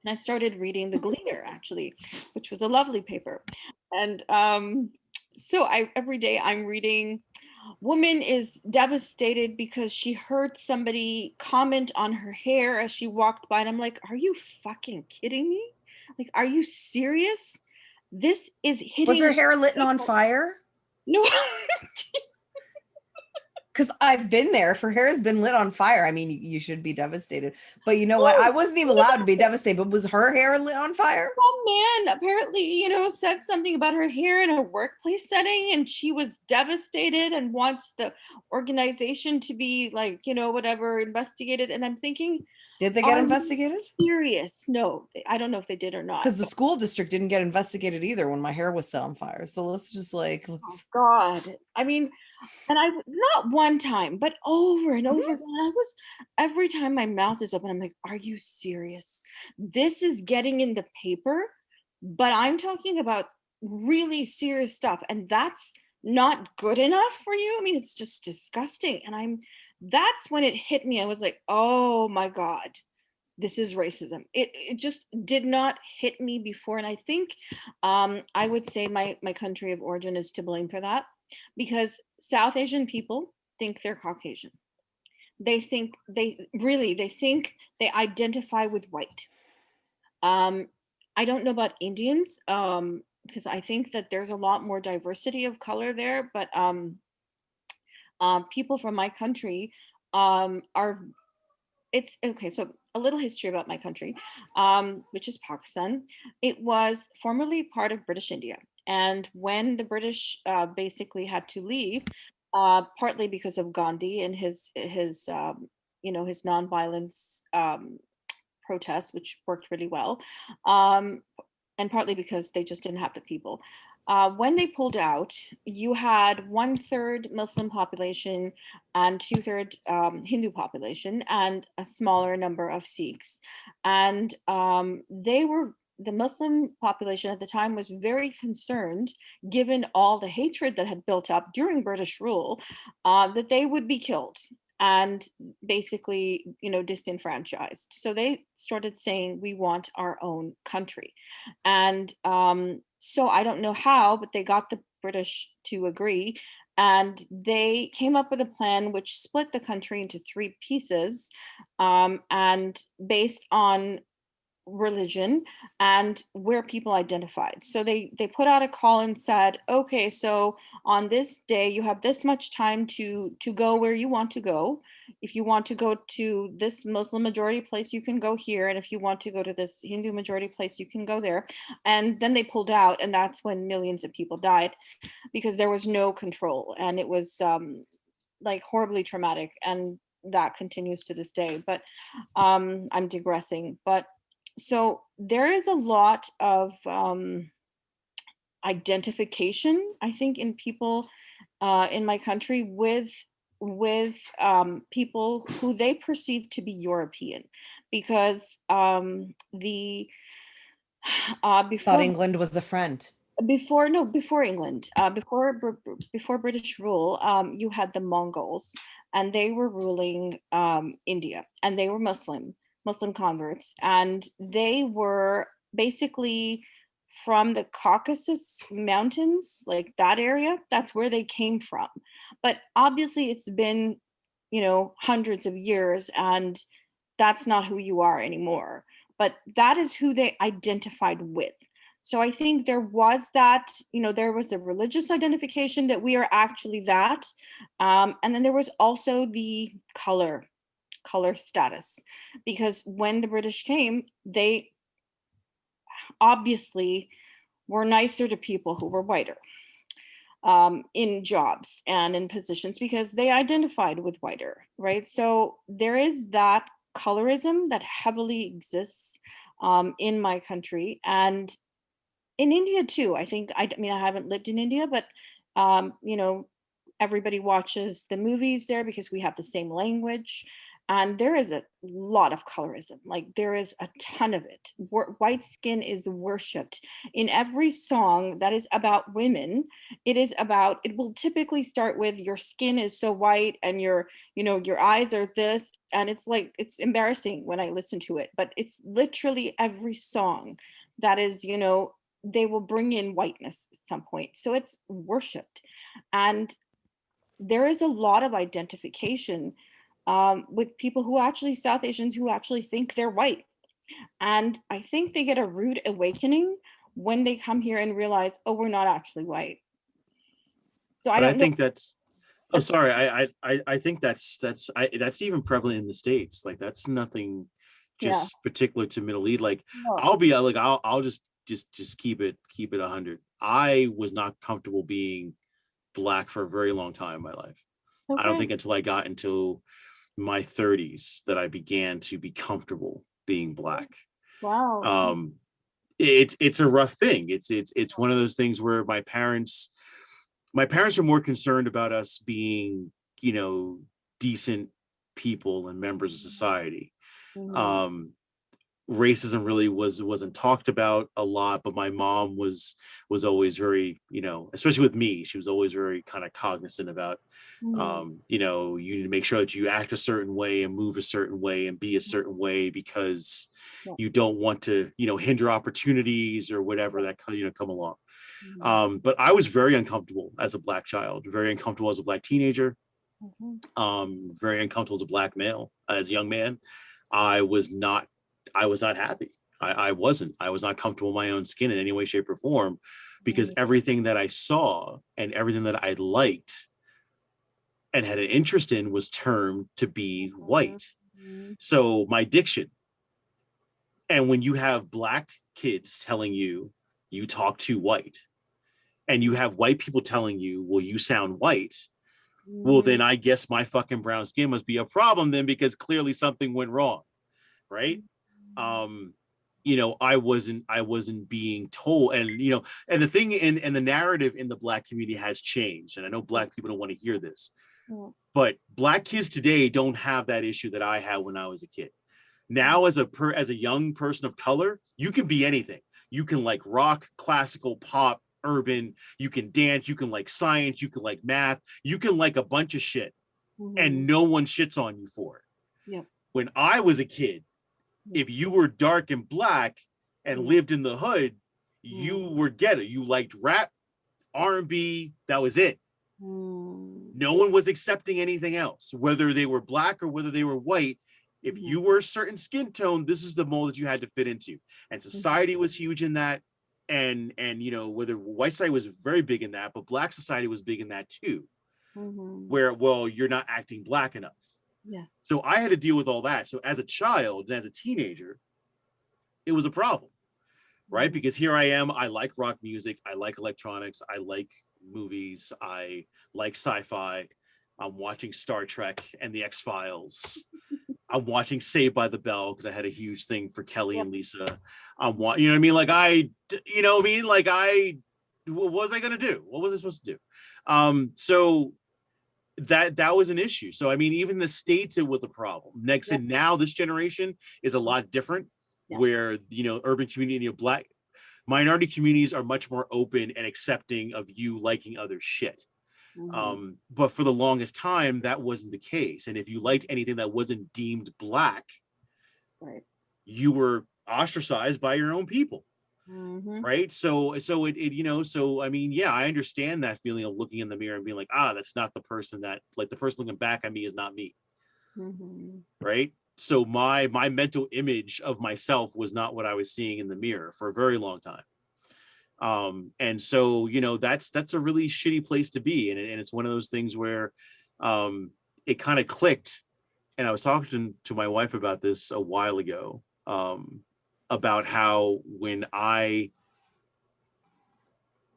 And I started reading the Gleaner, actually, which was a lovely paper. And so every day I'm reading, woman is devastated because she heard somebody comment on her hair as she walked by. And I'm like, are you fucking kidding me? Like, are you serious? This is hitting. Was her hair lit on fire? No. Because I've been there. If her hair has been lit on fire, I mean, you should be devastated. But you know what? I wasn't even allowed to be devastated. But was her hair lit on fire? Some man apparently, said something about her hair in a workplace setting, and she was devastated and wants the organization to be like, whatever, investigated. And I'm thinking, did they get investigated? Serious? No, I don't know if they did or not. Because the school district didn't get investigated either when my hair was set on fire. So let's just like, oh God. I mean, and I, not one time, but over and over again. I was, every time my mouth is open, I'm like, are you serious? This is getting in the paper, but I'm talking about really serious stuff. And that's not good enough for you. I mean, it's just disgusting. And that's when it hit me. I was like, oh my God, this is racism. It just did not hit me before. And I think I would say my country of origin is to blame for that, because South Asian people think they're Caucasian. They think they identify with white. I don't know about Indians, because I think that there's a lot more diversity of color there, but people from my country are, it's okay. So a little history about my country, which is Pakistan. It was formerly part of British India. And when the British basically had to leave, partly because of Gandhi and his his nonviolence protests, which worked really well, and partly because they just didn't have the people. When they pulled out, you had 1/3 Muslim population and 2/3 Hindu population, and a smaller number of Sikhs. And the Muslim population at the time was very concerned, given all the hatred that had built up during British rule, that they would be killed and basically, disenfranchised. So they started saying, we want our own country. And so I don't know how, but they got the British to agree. And they came up with a plan which split the country into 3 pieces, and based on religion and where people identified. So they put out a call and said, okay, so on this day you have this much time to go where you want to go. If you want to go to this Muslim majority place, you can go here, and if you want to go to this Hindu majority place, you can go there. And then they pulled out, and that's when millions of people died, because there was no control, and it was like horribly traumatic, and that continues to this day. But I'm digressing. But so there is a lot of identification, I think, in people in my country with people who they perceive to be European, because the thought before England was a friend. before England, before British rule, you had the Mongols, and they were ruling India, and they were Muslim converts, and they were basically from the Caucasus Mountains, like that area. That's where they came from. But obviously it's been, hundreds of years, and that's not who you are anymore. But that is who they identified with. So I think there was that, there was the religious identification that we are actually that. And then there was also the color status, because when the British came, they obviously were nicer to people who were whiter, in jobs and in positions, because they identified with whiter, right? So there is that colorism that heavily exists, in my country, and in India too. I mean, I haven't lived in India, but um, you know, everybody watches the movies there because we have the same language. And there is a lot of colorism. Like, there is a ton of it. White skin is worshipped in every song that is about women. It will typically start with, your skin is so white, and your eyes are this. And it's like, it's embarrassing when I listen to it, but it's literally every song that is, they will bring in whiteness at some point. So it's worshipped. And there is a lot of identification, with people who actually, South Asians, who actually think they're white. And I think they get a rude awakening when they come here and realize, oh, we're not actually white. So I But I don't know. think that's, oh, That's, sorry. I think that's even prevalent in the States. Like, that's nothing yeah. just particular to Middle East. Like, No. I'll just keep it 100. I was not comfortable being black for a very long time in my life. I don't Okay. think until I got into my 30s that I began to be comfortable being black. Wow. Um, it's a rough thing. It's one of those things where my parents are more concerned about us being, decent people and members of society. Mhm. Um, Racism really wasn't talked about a lot, but my mom was always very, especially with me, she was always very kind of cognizant about, Mhm. you need to make sure that you act a certain way and move a certain way and be a certain way, because Yeah. you don't want to, hinder opportunities or whatever that come along. Mhm. But I was very uncomfortable as a black child, very uncomfortable as a black teenager, Mhm. very uncomfortable as a black male, as a young man. I was not, I was not happy. I was not comfortable in my own skin in any way, shape, or form, because Mhm. everything that I saw and everything that I liked and had an interest in was termed to be white. Mhm. So my diction, and when you have black kids telling you you talk too white, and you have white people telling you, well, you sound white, well, Mhm. then I guess my fucking brown skin must be a problem then, because clearly something went wrong, right? Um, I wasn't being told, and and the thing in the narrative in the black community has changed, and I know black people don't want to hear this, Mhm. but black kids today don't have that issue that I had when I was a kid. Mhm. Now, as a young person of color, you can be anything. You can like rock, classical, pop, urban. You can dance. You can like science. You can like math. You can like a bunch of shit, and Mhm. no one shits on you for it. Yep. When I was a kid, Yep. if you were dark and black and Yeah. lived in the hood, Mhm. you were ghetto. You liked rap, R&B. That was it. Mhm. No one was accepting anything else, whether they were black or whether they were white. If Mhm. you were a certain skin tone, this is the mold that you had to fit into. And society was huge in that. And whether white society was very big in that, but black society was big in that too, Mhm. where, well, you're not acting black enough. Yes. So I had to deal with all that. So as a child and as a teenager, it was a problem, right? Mhm. Because here I am, I like rock music, I like electronics, I like movies, I like sci-fi. I'm watching Star Trek and the X-Files. I'm watching Saved by the Bell because I had a huge thing for Kelly Yep. and Lisa. You know what I mean? Like you know what I mean? Like what was I gonna do? What was I supposed to do? So that was an issue. So I mean, even the States, it was a problem. Next, Yep. and now this generation is a lot different, Yeah. where urban community, black minority communities are much more open and accepting of you liking other shit. Mhm. But for the longest time, that wasn't the case. And if you liked anything that wasn't deemed black, Right. you were ostracized by your own people. Mhm. right? So it you know, so I mean, yeah, I understand that feeling of looking in the mirror and being like, ah, that's not the person that, like, the person looking back at me is not me, Mhm. right? So my mental image of myself was not what I was seeing in the mirror for a very long time. And so, you know, that's a really shitty place to be, and it's one of those things where it kind of clicked. And I was talking to my wife about this a while ago, about how when I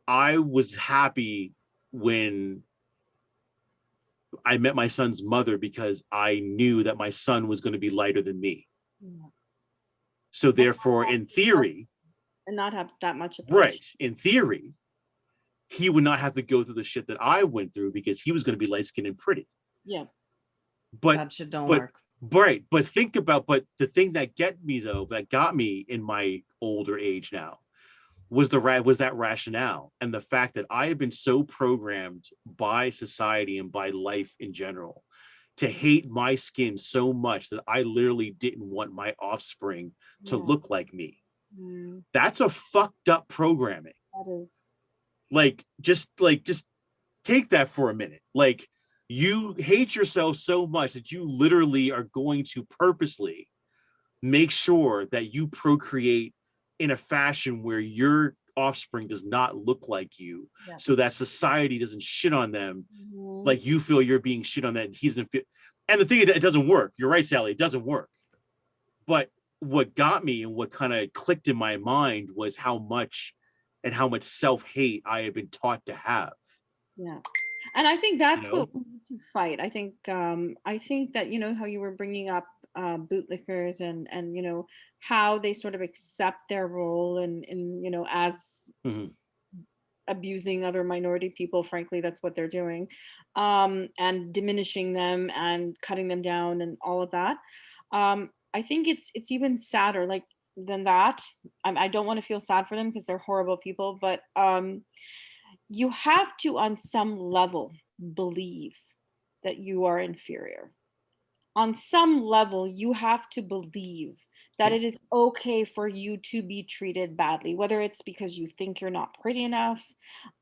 was happy when I met my son's mother, because I knew that my son was going to be lighter than me. Yeah. So And therefore, in theory, not have that much oppression. right, in theory, he would not have to go through the shit that I went through, because he was going to be light skinned and pretty. Yeah. But That shit don't but work. right, but think about, but the thing that got me in my older age now was that rationale, and the fact that I have been so programmed by society and by life in general to hate my skin so much that I literally didn't want my offspring to Yeah. look like me. Mm, That's a fucked up programming. that is. Like just take that for a minute. Like, you hate yourself so much that you literally are going to purposely make sure that you procreate in a fashion where your offspring does not look like you, Yeah. so that society doesn't shit on them Mhm. like you feel you're being shit on, that he doesn't feel. And the thing, it doesn't work. You're right, Sally, it doesn't work. But what got me and what kind of clicked in my mind was how much self-hate I had been taught to have. Yeah. And I think You that's know? what we need to fight. I think that, you know, how you were bringing up bootlickers and you know how they sort of accept their role and you know as Mhm. abusing other minority people. Frankly, that's what they're doing, and diminishing them and cutting them down and all of that. I think it's even sadder like than that. I don't want to feel sad for them because they're horrible people, but you have to on some level believe that you are inferior. On some level you have to believe that And it is okay for you to be treated badly, whether it's because you think you're not pretty enough,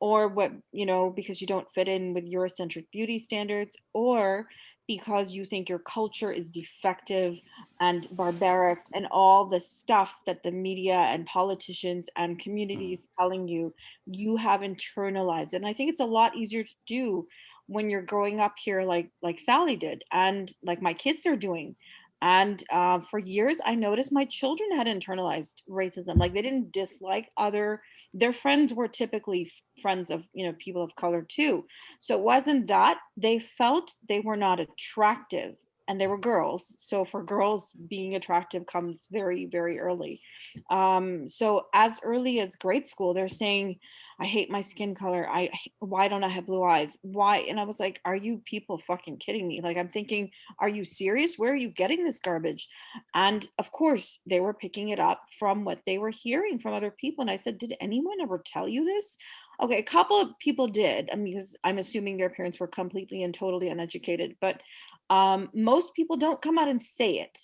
or what, you know, because you don't fit in with Eurocentric beauty standards, or because you think your culture is defective and barbaric and all the stuff that the media and politicians and communities telling you you have internalized. And I think it's a lot easier to do when you're growing up here like Sally did and like my kids are doing. And for years I noticed my children had internalized racism. Like they didn't dislike other, their friends were typically friends of, you know, people of color too. So it wasn't that they felt they were not attractive, and they were girls, so for girls being attractive comes very very early. So as early as grade school they're saying, I hate my skin color. Why don't I have blue eyes? Why? And I was like, are you people fucking kidding me? Like I'm thinking, are you serious? Where are you getting this garbage? And of course, they were picking it up from what they were hearing from other people. And I said, did anyone ever tell you this? Okay, a couple of people did. I mean, because I'm assuming their parents were completely and totally uneducated, but most people don't come out and say it.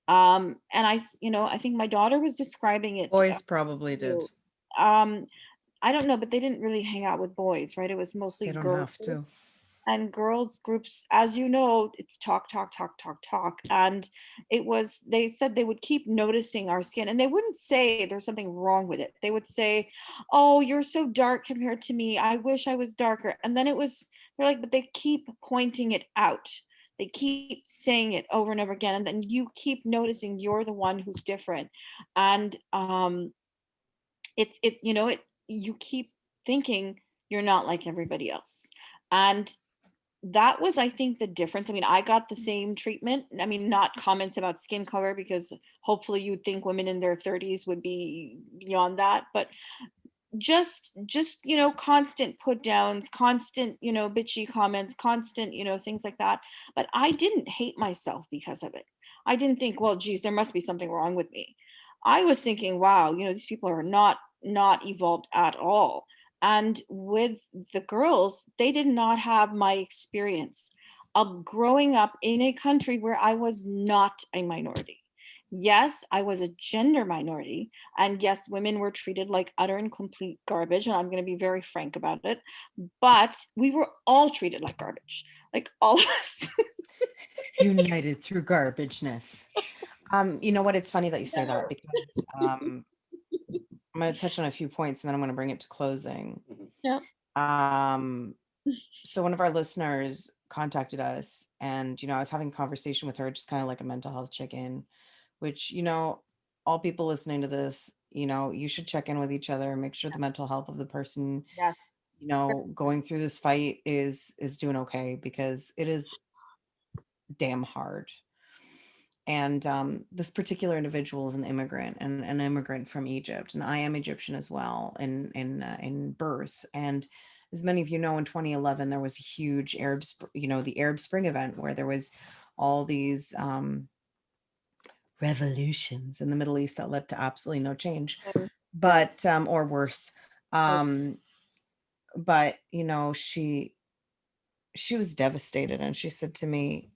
And you know, I think my daughter was describing it. Boys probably did. Um, I don't know, but they didn't really hang out with boys, right? It was mostly They don't girls have to. groups. And girls groups, as you know, it's talk, talk, talk, talk, talk. And it was, they said they would keep noticing our skin and they wouldn't say there's something wrong with it. They would say, oh, you're so dark compared to me. I wish I was darker. And then it was, they're like, but they keep pointing it out. They keep saying it over and over again. And then you keep noticing you're the one who's different. And you know, you keep thinking you're not like everybody else. And that was, I think, the difference. I mean, I got the same treatment. I mean, not comments about skin color, because hopefully you'd think women in their 30s would be beyond that, but just you know, constant put downs, constant, you know, bitchy comments, constant, you know, things like that. But I didn't hate myself because of it. I didn't think, well, geez, there must be something wrong with me. I was thinking, wow, you know, these people are not evolved at all. And with the girls, they did not have my experience of growing up in a country where I was not a minority. Yes, I was a gender minority. And yes, women were treated like utter and complete garbage. And I'm going to be very frank about it. But we were all treated like garbage. Like all of us. United through garbageness. You know what? It's funny that you say that, because I'm going to touch on a few points and then I'm going to bring it to closing. Yeah. So one of our listeners contacted us, and I was having a conversation with her, just kind of like a mental health check-in, which, all people listening to this, you should check in with each other and make sure the mental health of the person, Yes. going through this fight is doing okay, because it is damn hard. And this particular individual is an immigrant, and an immigrant from Egypt, and I am Egyptian as well, in birth. And as many of you know, in 2011 there was a huge the Arab Spring event, where there was all these revolutions in the Middle East that led to absolutely no change, but or worse. Um, but she was devastated, and she said to me,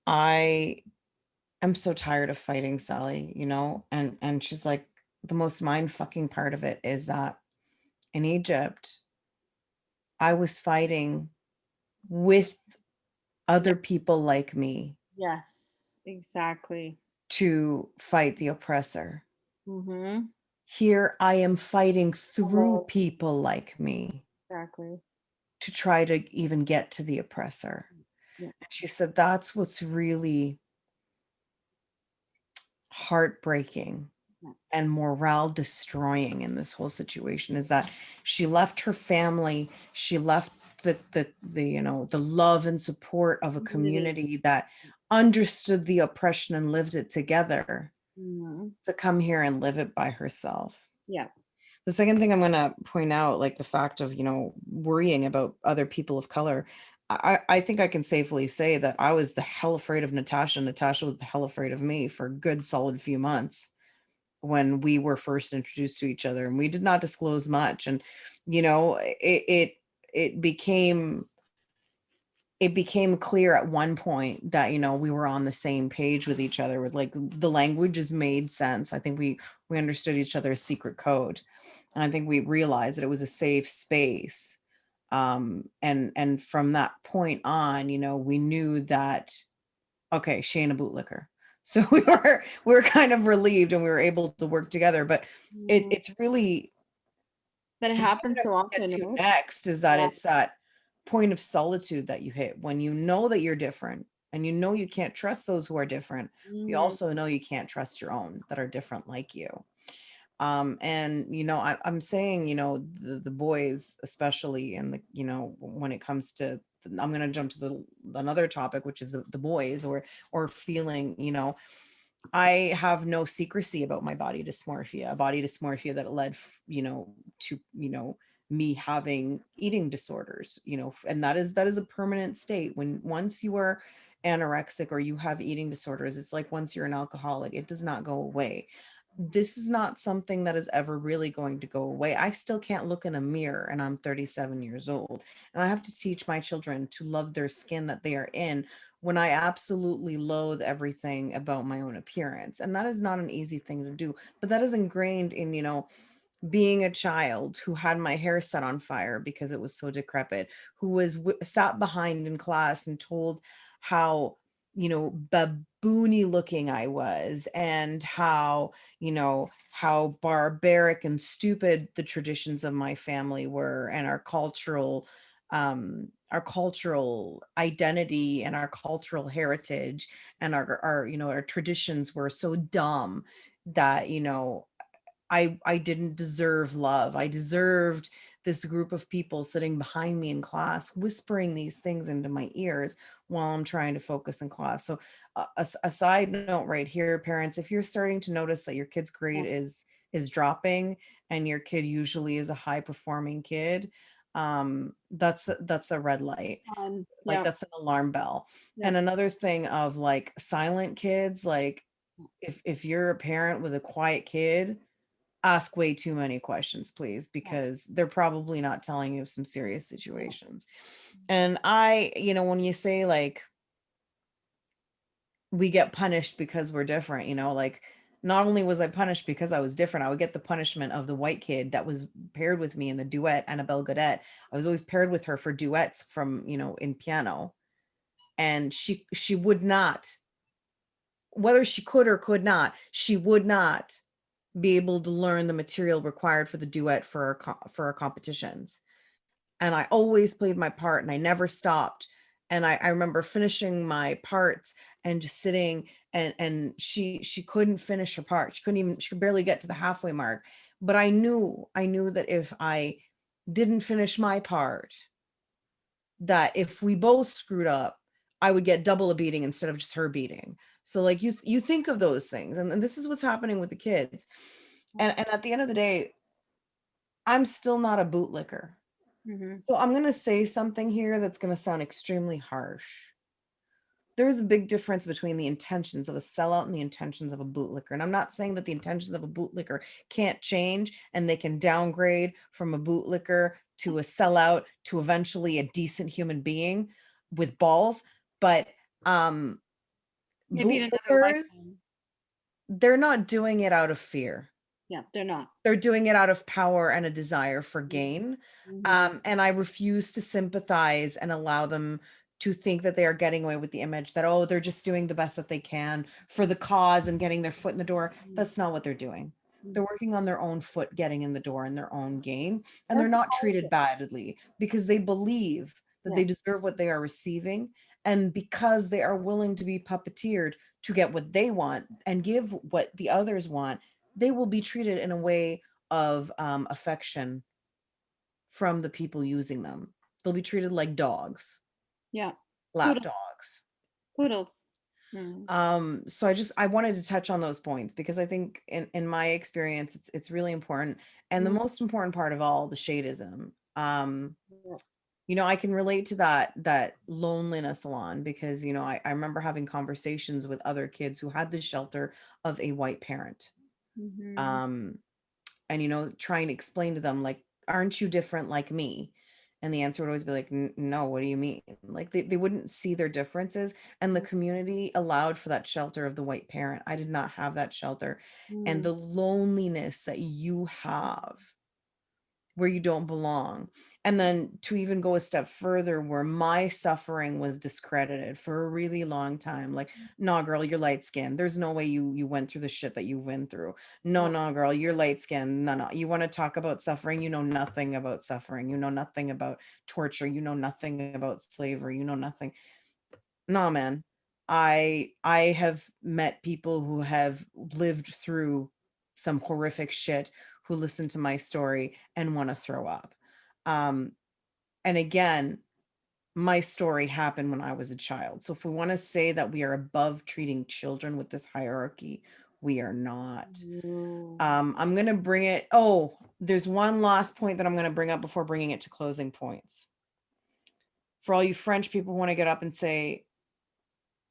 I'm so tired of fighting, Sally, and she's like, the most mind fucking part of it is that in Egypt, I was fighting with Yeah. other people like me Yes. Exactly. to fight the oppressor. Mm-hmm. Here I am fighting through Oh, people like me exactly. to try to even get to the oppressor. Yeah. And she said that's what's really heartbreaking Yeah. and morale destroying in this whole situation, is that she left her family, she left the love and support of a Community. community that understood the oppression and lived it together, Mm-hmm. to come here and live it by herself. Yeah. The second thing I'm going to point out, like the fact of worrying about other people of color, I think I can safely say that I was the hell afraid of Natasha. Natasha was the hell afraid of me for a good solid few months when we were first introduced to each other, and we did not disclose much. And it became clear at one point that we were on the same page with each other, with like the languages made sense. I think we understood each other's secret code, and I think we realized that it was a safe space. And from that point on, we knew that, okay, she ain't a bootlicker. So we were kind of relieved, and we were able to work together. But Mm-hmm. it's really, That it the point happens I so want to get often, to right? next is that Yeah. it's that point of solitude that you hit when you know that you're different, and you can't trust those who are different. You Mm-hmm. also know you can't trust your own that are different like you. And I'm saying, the boys, especially, and when it comes to, I'm going to jump to another topic, which is the boys, or feeling, I have no secrecy about my body dysmorphia that led, to, me having eating disorders, and that is a permanent state. When once you are anorexic or you have eating disorders, it's like once you're an alcoholic, it does not go away. This is not something that is ever really going to go away. I still can't look in a mirror, and I'm 37 years old, and I have to teach my children to love their skin that they are in, when I absolutely loathe everything about my own appearance. And that is not an easy thing to do, but that is ingrained in, being a child who had my hair set on fire because it was so decrepit, who was sat behind in class and told how, baboony looking I was, and how barbaric and stupid the traditions of my family were, and our cultural identity and our cultural heritage, and our traditions were so dumb that, I didn't deserve love. I deserved this group of people sitting behind me in class, whispering these things into my ears while I'm trying to focus in class. So, a side note right here, parents, if you're starting to notice that your kid's Yeah. grade is dropping, and your kid usually is a high performing kid, that's a red light. Like, Yeah. that's an alarm bell. Yeah. And another thing of like silent kids, like, if you're a parent with a quiet kid, ask way too many questions, please, Yeah. because they're probably not telling you of some serious situations. And when you say like, we get punished because we're different, like not only was I punished because I was different, I would get the punishment of the white kid that was paired with me in the duet, Annabelle Godet. I was always paired with her for duets from, in piano. And she would not, whether she could or could not, she would not be able to learn the material required for the duet for our competitions. And I always played my part and I never stopped. And I remember finishing my parts and just sitting, and she couldn't finish her part. She could barely get to the halfway mark. But I knew that if I didn't finish my part, that if we both screwed up, I would get double a beating instead of just her beating. So like you think of those things, and this is what's happening with the kids. And at the end of the day, I'm still not a bootlicker. Mm-hmm. So I'm going to say something here that's going to sound extremely harsh. There's a big difference between the intentions of a sellout and the intentions of a bootlicker. And I'm not saying that the intentions of a bootlicker can't change and they can downgrade from a bootlicker to a sellout to eventually a decent human being with balls. But Maybe in another bootlickers, lifetime. they're not doing it out of fear. Yeah, they're not. They're doing it out of power and a desire for gain. Mm-hmm. And I refuse to sympathize and allow them to think that they are getting away with the image that, oh, they're just doing the best that they can for the cause and getting their foot in the door. That's not what they're doing. They're working on their own foot, getting in the door in their own game. And they're That's not treated politics. badly because they believe that Yeah. they deserve what they are receiving. And because they are willing to be puppeteered to get what they want and give what the others want, they will be treated in a way of affection from the people using them. They'll be treated like dogs, Yeah. lap Poodle, dogs. poodles. Mm. So I wanted to touch on those points because I think in my experience it's really important. And the Mm. most important part of all, the shadeism. Yeah. I can relate to that loneliness, Allon, because I remember having conversations with other kids who had the shelter of a white parent. Mm-hmm. Um and trying to explain to them, like, aren't you different like me? And the answer would always be like, no, what do you mean? Like they wouldn't see their differences. And the community allowed for that shelter of the white parent. I did not have that shelter. And Mm. the loneliness that you have where you don't belong. And then to even go a step further, where my suffering was discredited for a really long time. Like, no, girl, you're light skinned. There's no way you went through the shit that you went through. No, Yeah. no, girl, you're light skinned. No. You want to talk about suffering? You know nothing about suffering. You know nothing about torture. You know nothing about slavery. You know nothing. No, man. I have met people who have lived through some horrific shit, who listen to my story and want to throw up. Um, and again, my story happened when I was a child. So if we want to say that we are above treating children with this hierarchy, we are not. Mm. I'm going to bring it. Oh, there's one last point that I'm going to bring up before bringing it to closing points. For all you French people who want to get up and say,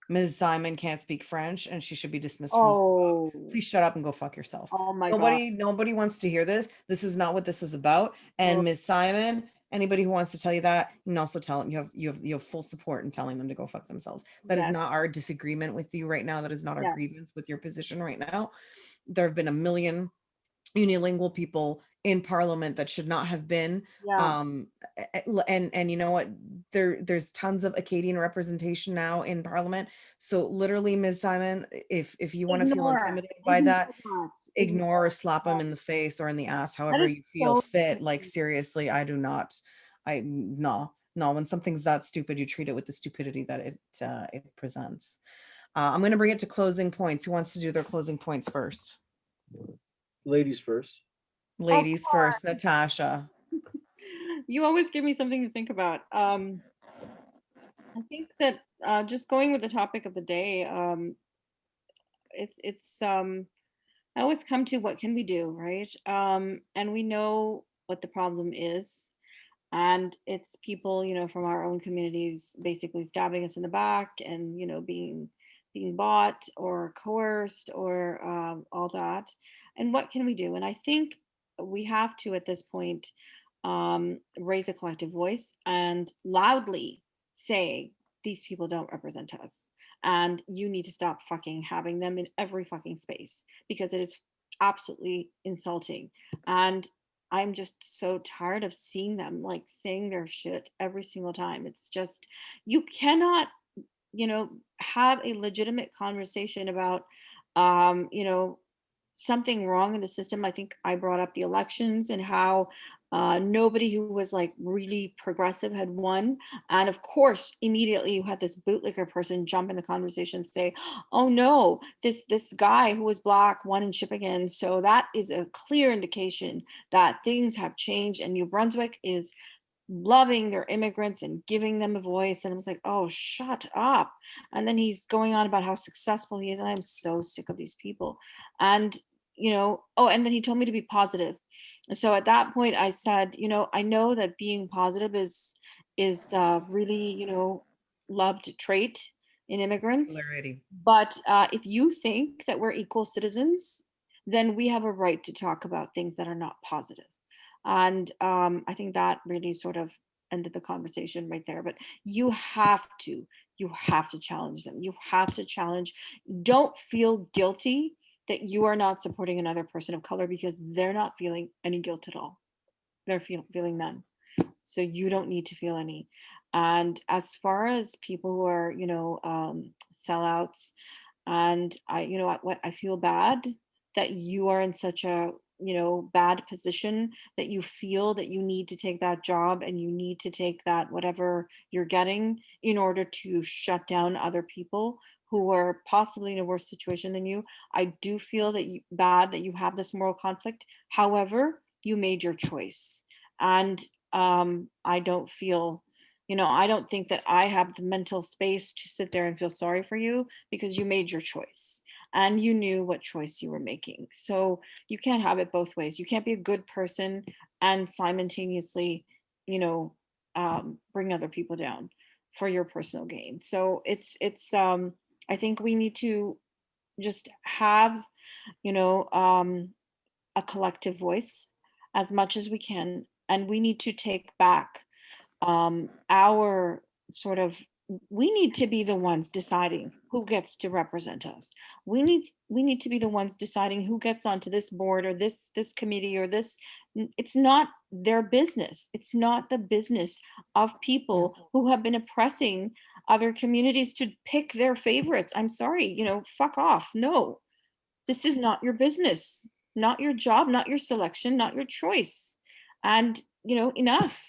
Ms. Simon can't speak French and she should be dismissed from the Oh. please shut up and go fuck yourself. Oh my God. Nobody wants to hear this. This is not what this is about. And Oh, Ms. Simon, anybody who wants to tell you that, you can also tell them you have full support in telling them to go fuck themselves. That is yes. not our disagreement with you right now. That is not our Yes. grievance with your position right now. There have been a million unilingual people in parliament that should not have been. Yeah. And you know what, there's tons of Acadian representation now in parliament. So literally, Ms. Simon, if you want to feel Ignore. intimidated by that, Ignore that. ignore or slap That. them in the face or in the ass, That however is you feel so fit. Like, stupid. seriously, I do not. I no, when something's that stupid, you treat it with the stupidity that it presents. I'm going to bring it to closing points. Who wants to do their closing points first? Ladies first. Of Ladies first. Natasha. You always give me something to think about. I think that just going with the topic of the day, it's I always come to what can we do, right? And we know what the problem is, and it's people, from our own communities basically stabbing us in the back, and being bought or coerced or all that. And what can we do? And I think we have to at this point raise a collective voice and loudly say these people don't represent us. and you need to stop fucking having them in every fucking space, because it is absolutely insulting. And I'm just so tired of seeing them like saying their shit every single time. It's just, you cannot, have a legitimate conversation about, you know, something wrong in the system. I think I brought up the elections and how nobody who was like really progressive had won. And of course, immediately you had this bootlicker person jump in the conversation and say, "Oh no, this guy who was black won in Shippagan. So that is a clear indication that things have changed and New Brunswick is loving their immigrants and giving them a voice." And I was like, "Oh, shut up." And then he's going on about how successful he is. And I'm so sick of these people. And, oh, and then he told me to be positive. So at that point I said, I know that being positive is really, loved trait in immigrants. Alrighty. But if you think that we're equal citizens, then we have a right to talk about things that are not positive. And I think that really sort of ended the conversation right there. But you have to challenge them. You have to challenge. Don't feel guilty that you are not supporting another person of color, because they're not feeling any guilt at all. They're feeling none. So you don't need to feel any. And as far as people who are, sellouts, and what I feel bad that you are in such a, bad position, that you feel that you need to take that job and you need to take that whatever you're getting in order to shut down other people who are possibly in a worse situation than you. I do feel that bad that you have this moral conflict. However, you made your choice. And I don't feel, I don't think that I have the mental space to sit there and feel sorry for you, because you made your choice and you knew what choice you were making. So you can't have it both ways. You can't be a good person and simultaneously, bring other people down for your personal gain. So I think we need to just have, you know, um, a collective voice as much as we can, and we need to take back our sort of, we need to be the ones deciding who gets to represent us. We need to be the ones deciding who gets onto this board or this committee or this. It's not their business. It's not the business of people who have been oppressing other communities to pick their favorites. I'm sorry, fuck off. No, this is not your business, not your job, not your selection, not your choice. And, enough.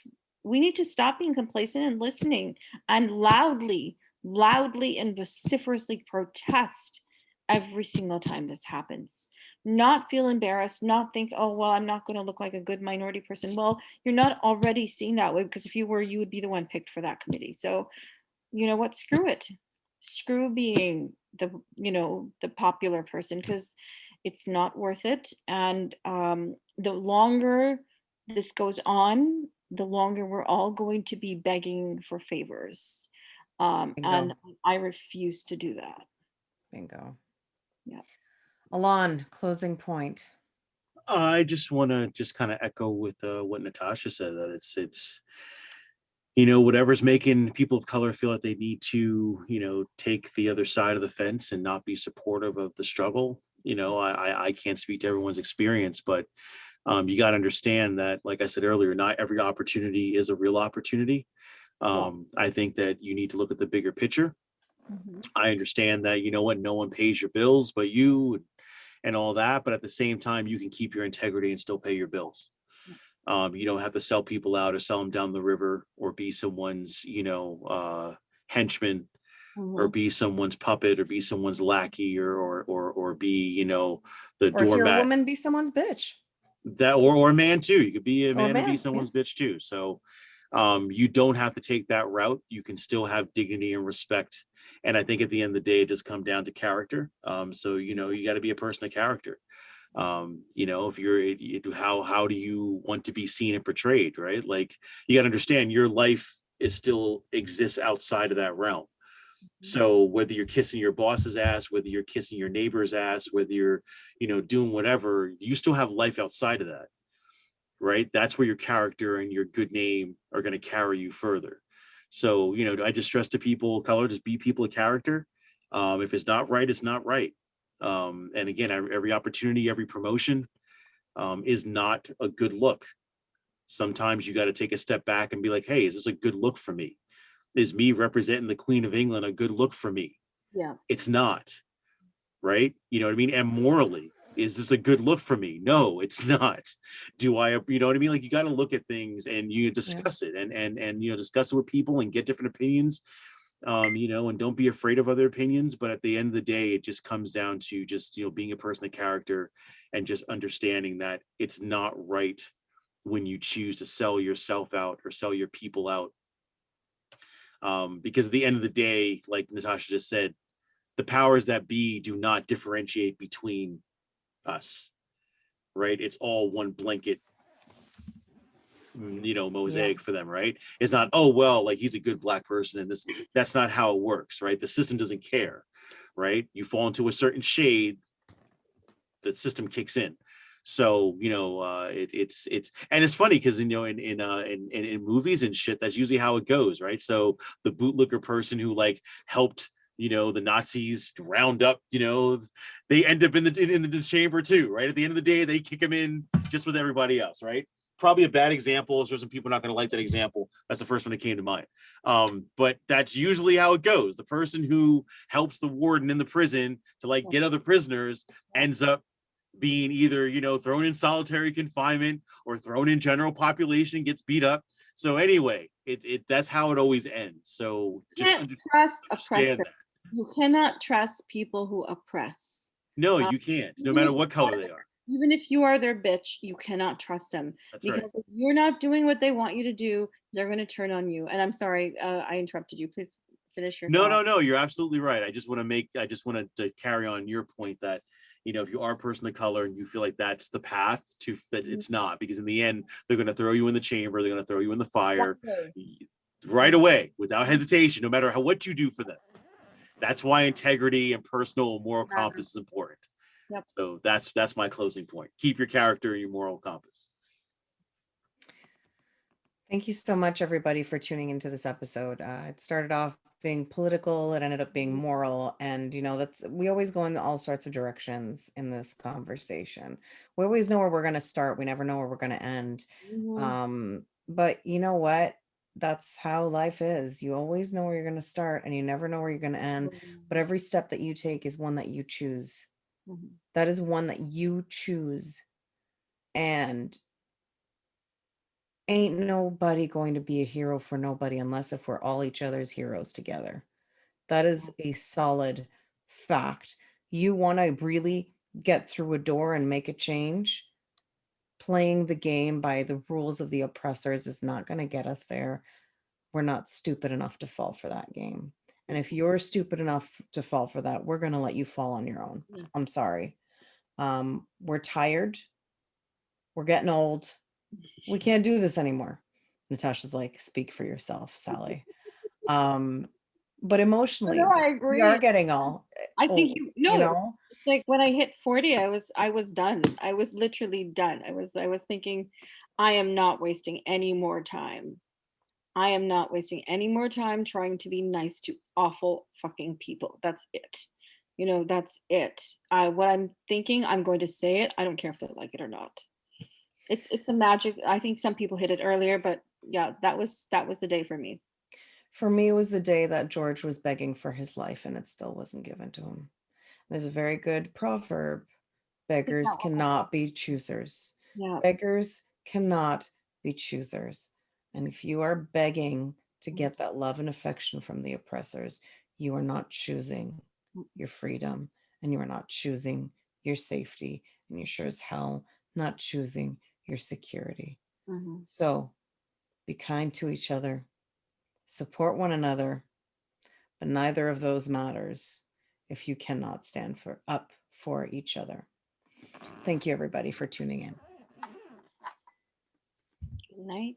We need to stop being complacent and listening and loudly and vociferously protest every single time this happens. Not feel embarrassed, not think, "Oh, well, I'm not going to look like a good minority person." Well, you're not already seen that way, because if you were, you would be the one picked for that committee. So, you know what? Screw it. Screw being the popular person, because it's not worth it. And the longer this goes on, the longer we're all going to be begging for favors. And Bingo. I refuse to do that. Bingo. Yeah. Allon, closing point. I just want to just kind of echo with what Natasha said, that it's whatever's making people of color feel like they need to take the other side of the fence and not be supportive of the struggle. I can't speak to everyone's experience, but you got to understand that, like I said earlier, not every opportunity is a real opportunity. I think that you need to look at the bigger picture. Mhm. I understand that, no one pays your bills but you, and all that, but at the same time you can keep your integrity and still pay your bills. You don't have to sell people out or sell them down the river, or be someone's henchman, or Mhm. be someone's puppet, or be someone's lackey, or be the Or if you're a doormat. woman, be someone's bitch. That, or a man too. You could be a Or man and be man. someone's bitch too. So you don't have to take that route. You can still have dignity and respect. And I think at the end of the day, it does come down to character. So you got to be a person of character. If how do you want to be seen and portrayed, right? Like, you got to understand your life is still exists outside of that realm. So whether you're kissing your boss's ass, whether you're kissing your neighbor's ass, whether you're doing whatever, you still have life outside of that, right? That's where your character and your good name are going to carry you further. So I just stress to people of color, just be people of character, If it's not right, it's not right. And again, every opportunity, every promotion is not a good look. Sometimes you got to take a step back and be like, hey, is this a good look for me? Is me representing the Queen of England a good look for me? Yeah. It's not, right? You know what I mean? And morally, is this a good look for me? No, it's not. Do I, you know what I mean? Like, you got to look at things and you discuss it and you know, discuss it with people and get different opinions. You know, and don't be afraid of other opinions. But at the end of the day, it just comes down to just, you know, being a person of character and just understanding that it's not right when you choose to sell yourself out or sell your people out. Because at the end of the day, like Natasha just said, the powers that be do not differentiate between us, right? It's all one blanket, you know, mosaic for them, right? It's not, oh well, like he's a good black person and this, that's not how it works, right? The system doesn't care, right? You fall into a certain shade, the system kicks in. So, you know, it's and it's funny because, you know, in movies and shit, that's usually how it goes, right? So the bootlicker person who like helped, you know, the Nazis round up, you know, they end up in the chamber too, right? At the end of the day, they kick him in just with everybody else, right? Probably a bad example. So some people are not going to like that example. That's the first one that came to mind. But that's usually how it goes. The person who helps the warden in the prison to like get other prisoners ends up being either, you know, thrown in solitary confinement or thrown in general population, gets beat up. So anyway, that's how it always ends. So You just can't trust understand oppressors. that. You cannot trust people who oppress. No, Uh, you can't, no even matter if what you are color they are. even if you are their bitch, you cannot trust them That's right. because if you're not doing what they want you to do, they're going to turn on you. And I'm sorry, I interrupted you. Please finish your No, thought. no, no, you're absolutely right. I just wanted to carry on your point that, you know, if you are a person of color and you feel like that's the path to, that it's not, because in the end, they're going to throw you in the chamber, they're going to throw you in the fire right away without hesitation, no matter what you do for them. That's why integrity and personal moral compass is important. Yep. So that's my closing point. Keep your character and your moral compass. Thank you so much, everybody, for tuning into this episode. It started off being political, it ended up being moral, and you know, we always go in all sorts of directions in this conversation. We always know where we're going to start. We never know where we're going to end. But you know what? That's how life is. You always know where you're going to start, and you never know where you're going to end. But every step that you take is one that you choose. That is one that you choose, and ain't nobody going to be a hero for nobody unless if we're all each other's heroes together. That is a solid fact. You want to really get through a door and make a change? Playing the game by the rules of the oppressors is not going to get us there. We're not stupid enough to fall for that game. And if you're stupid enough to fall for that, we're going to let you fall on your own. I'm sorry. We're tired. We're getting old. We can't do this anymore. Natasha's like, speak for yourself, Saly. But emotionally, No, I we are agree. getting all I think old, you you know, know? it's like when I hit 40, I was done. I was literally done. I was thinking, I am not wasting any more time. I am not wasting any more time trying to be nice to awful fucking people. That's it. You know, that's it. What I'm thinking, I'm going to say it. I don't care if they like it or not. It's a magic. I think some people hit it earlier, but yeah, that was the day for me. For me, it was the day that George was begging for his life and it still wasn't given to him. There's a very good proverb: beggars cannot be choosers. Yeah. Beggars cannot be choosers. And if you are begging to get that love and affection from the oppressors, you are not choosing your freedom, and you are not choosing your safety, and you're sure as hell not choosing your security. So be kind to each other, support one another, but neither of those matters if you cannot stand up for each other. Thank you, everybody, for tuning in. Good night.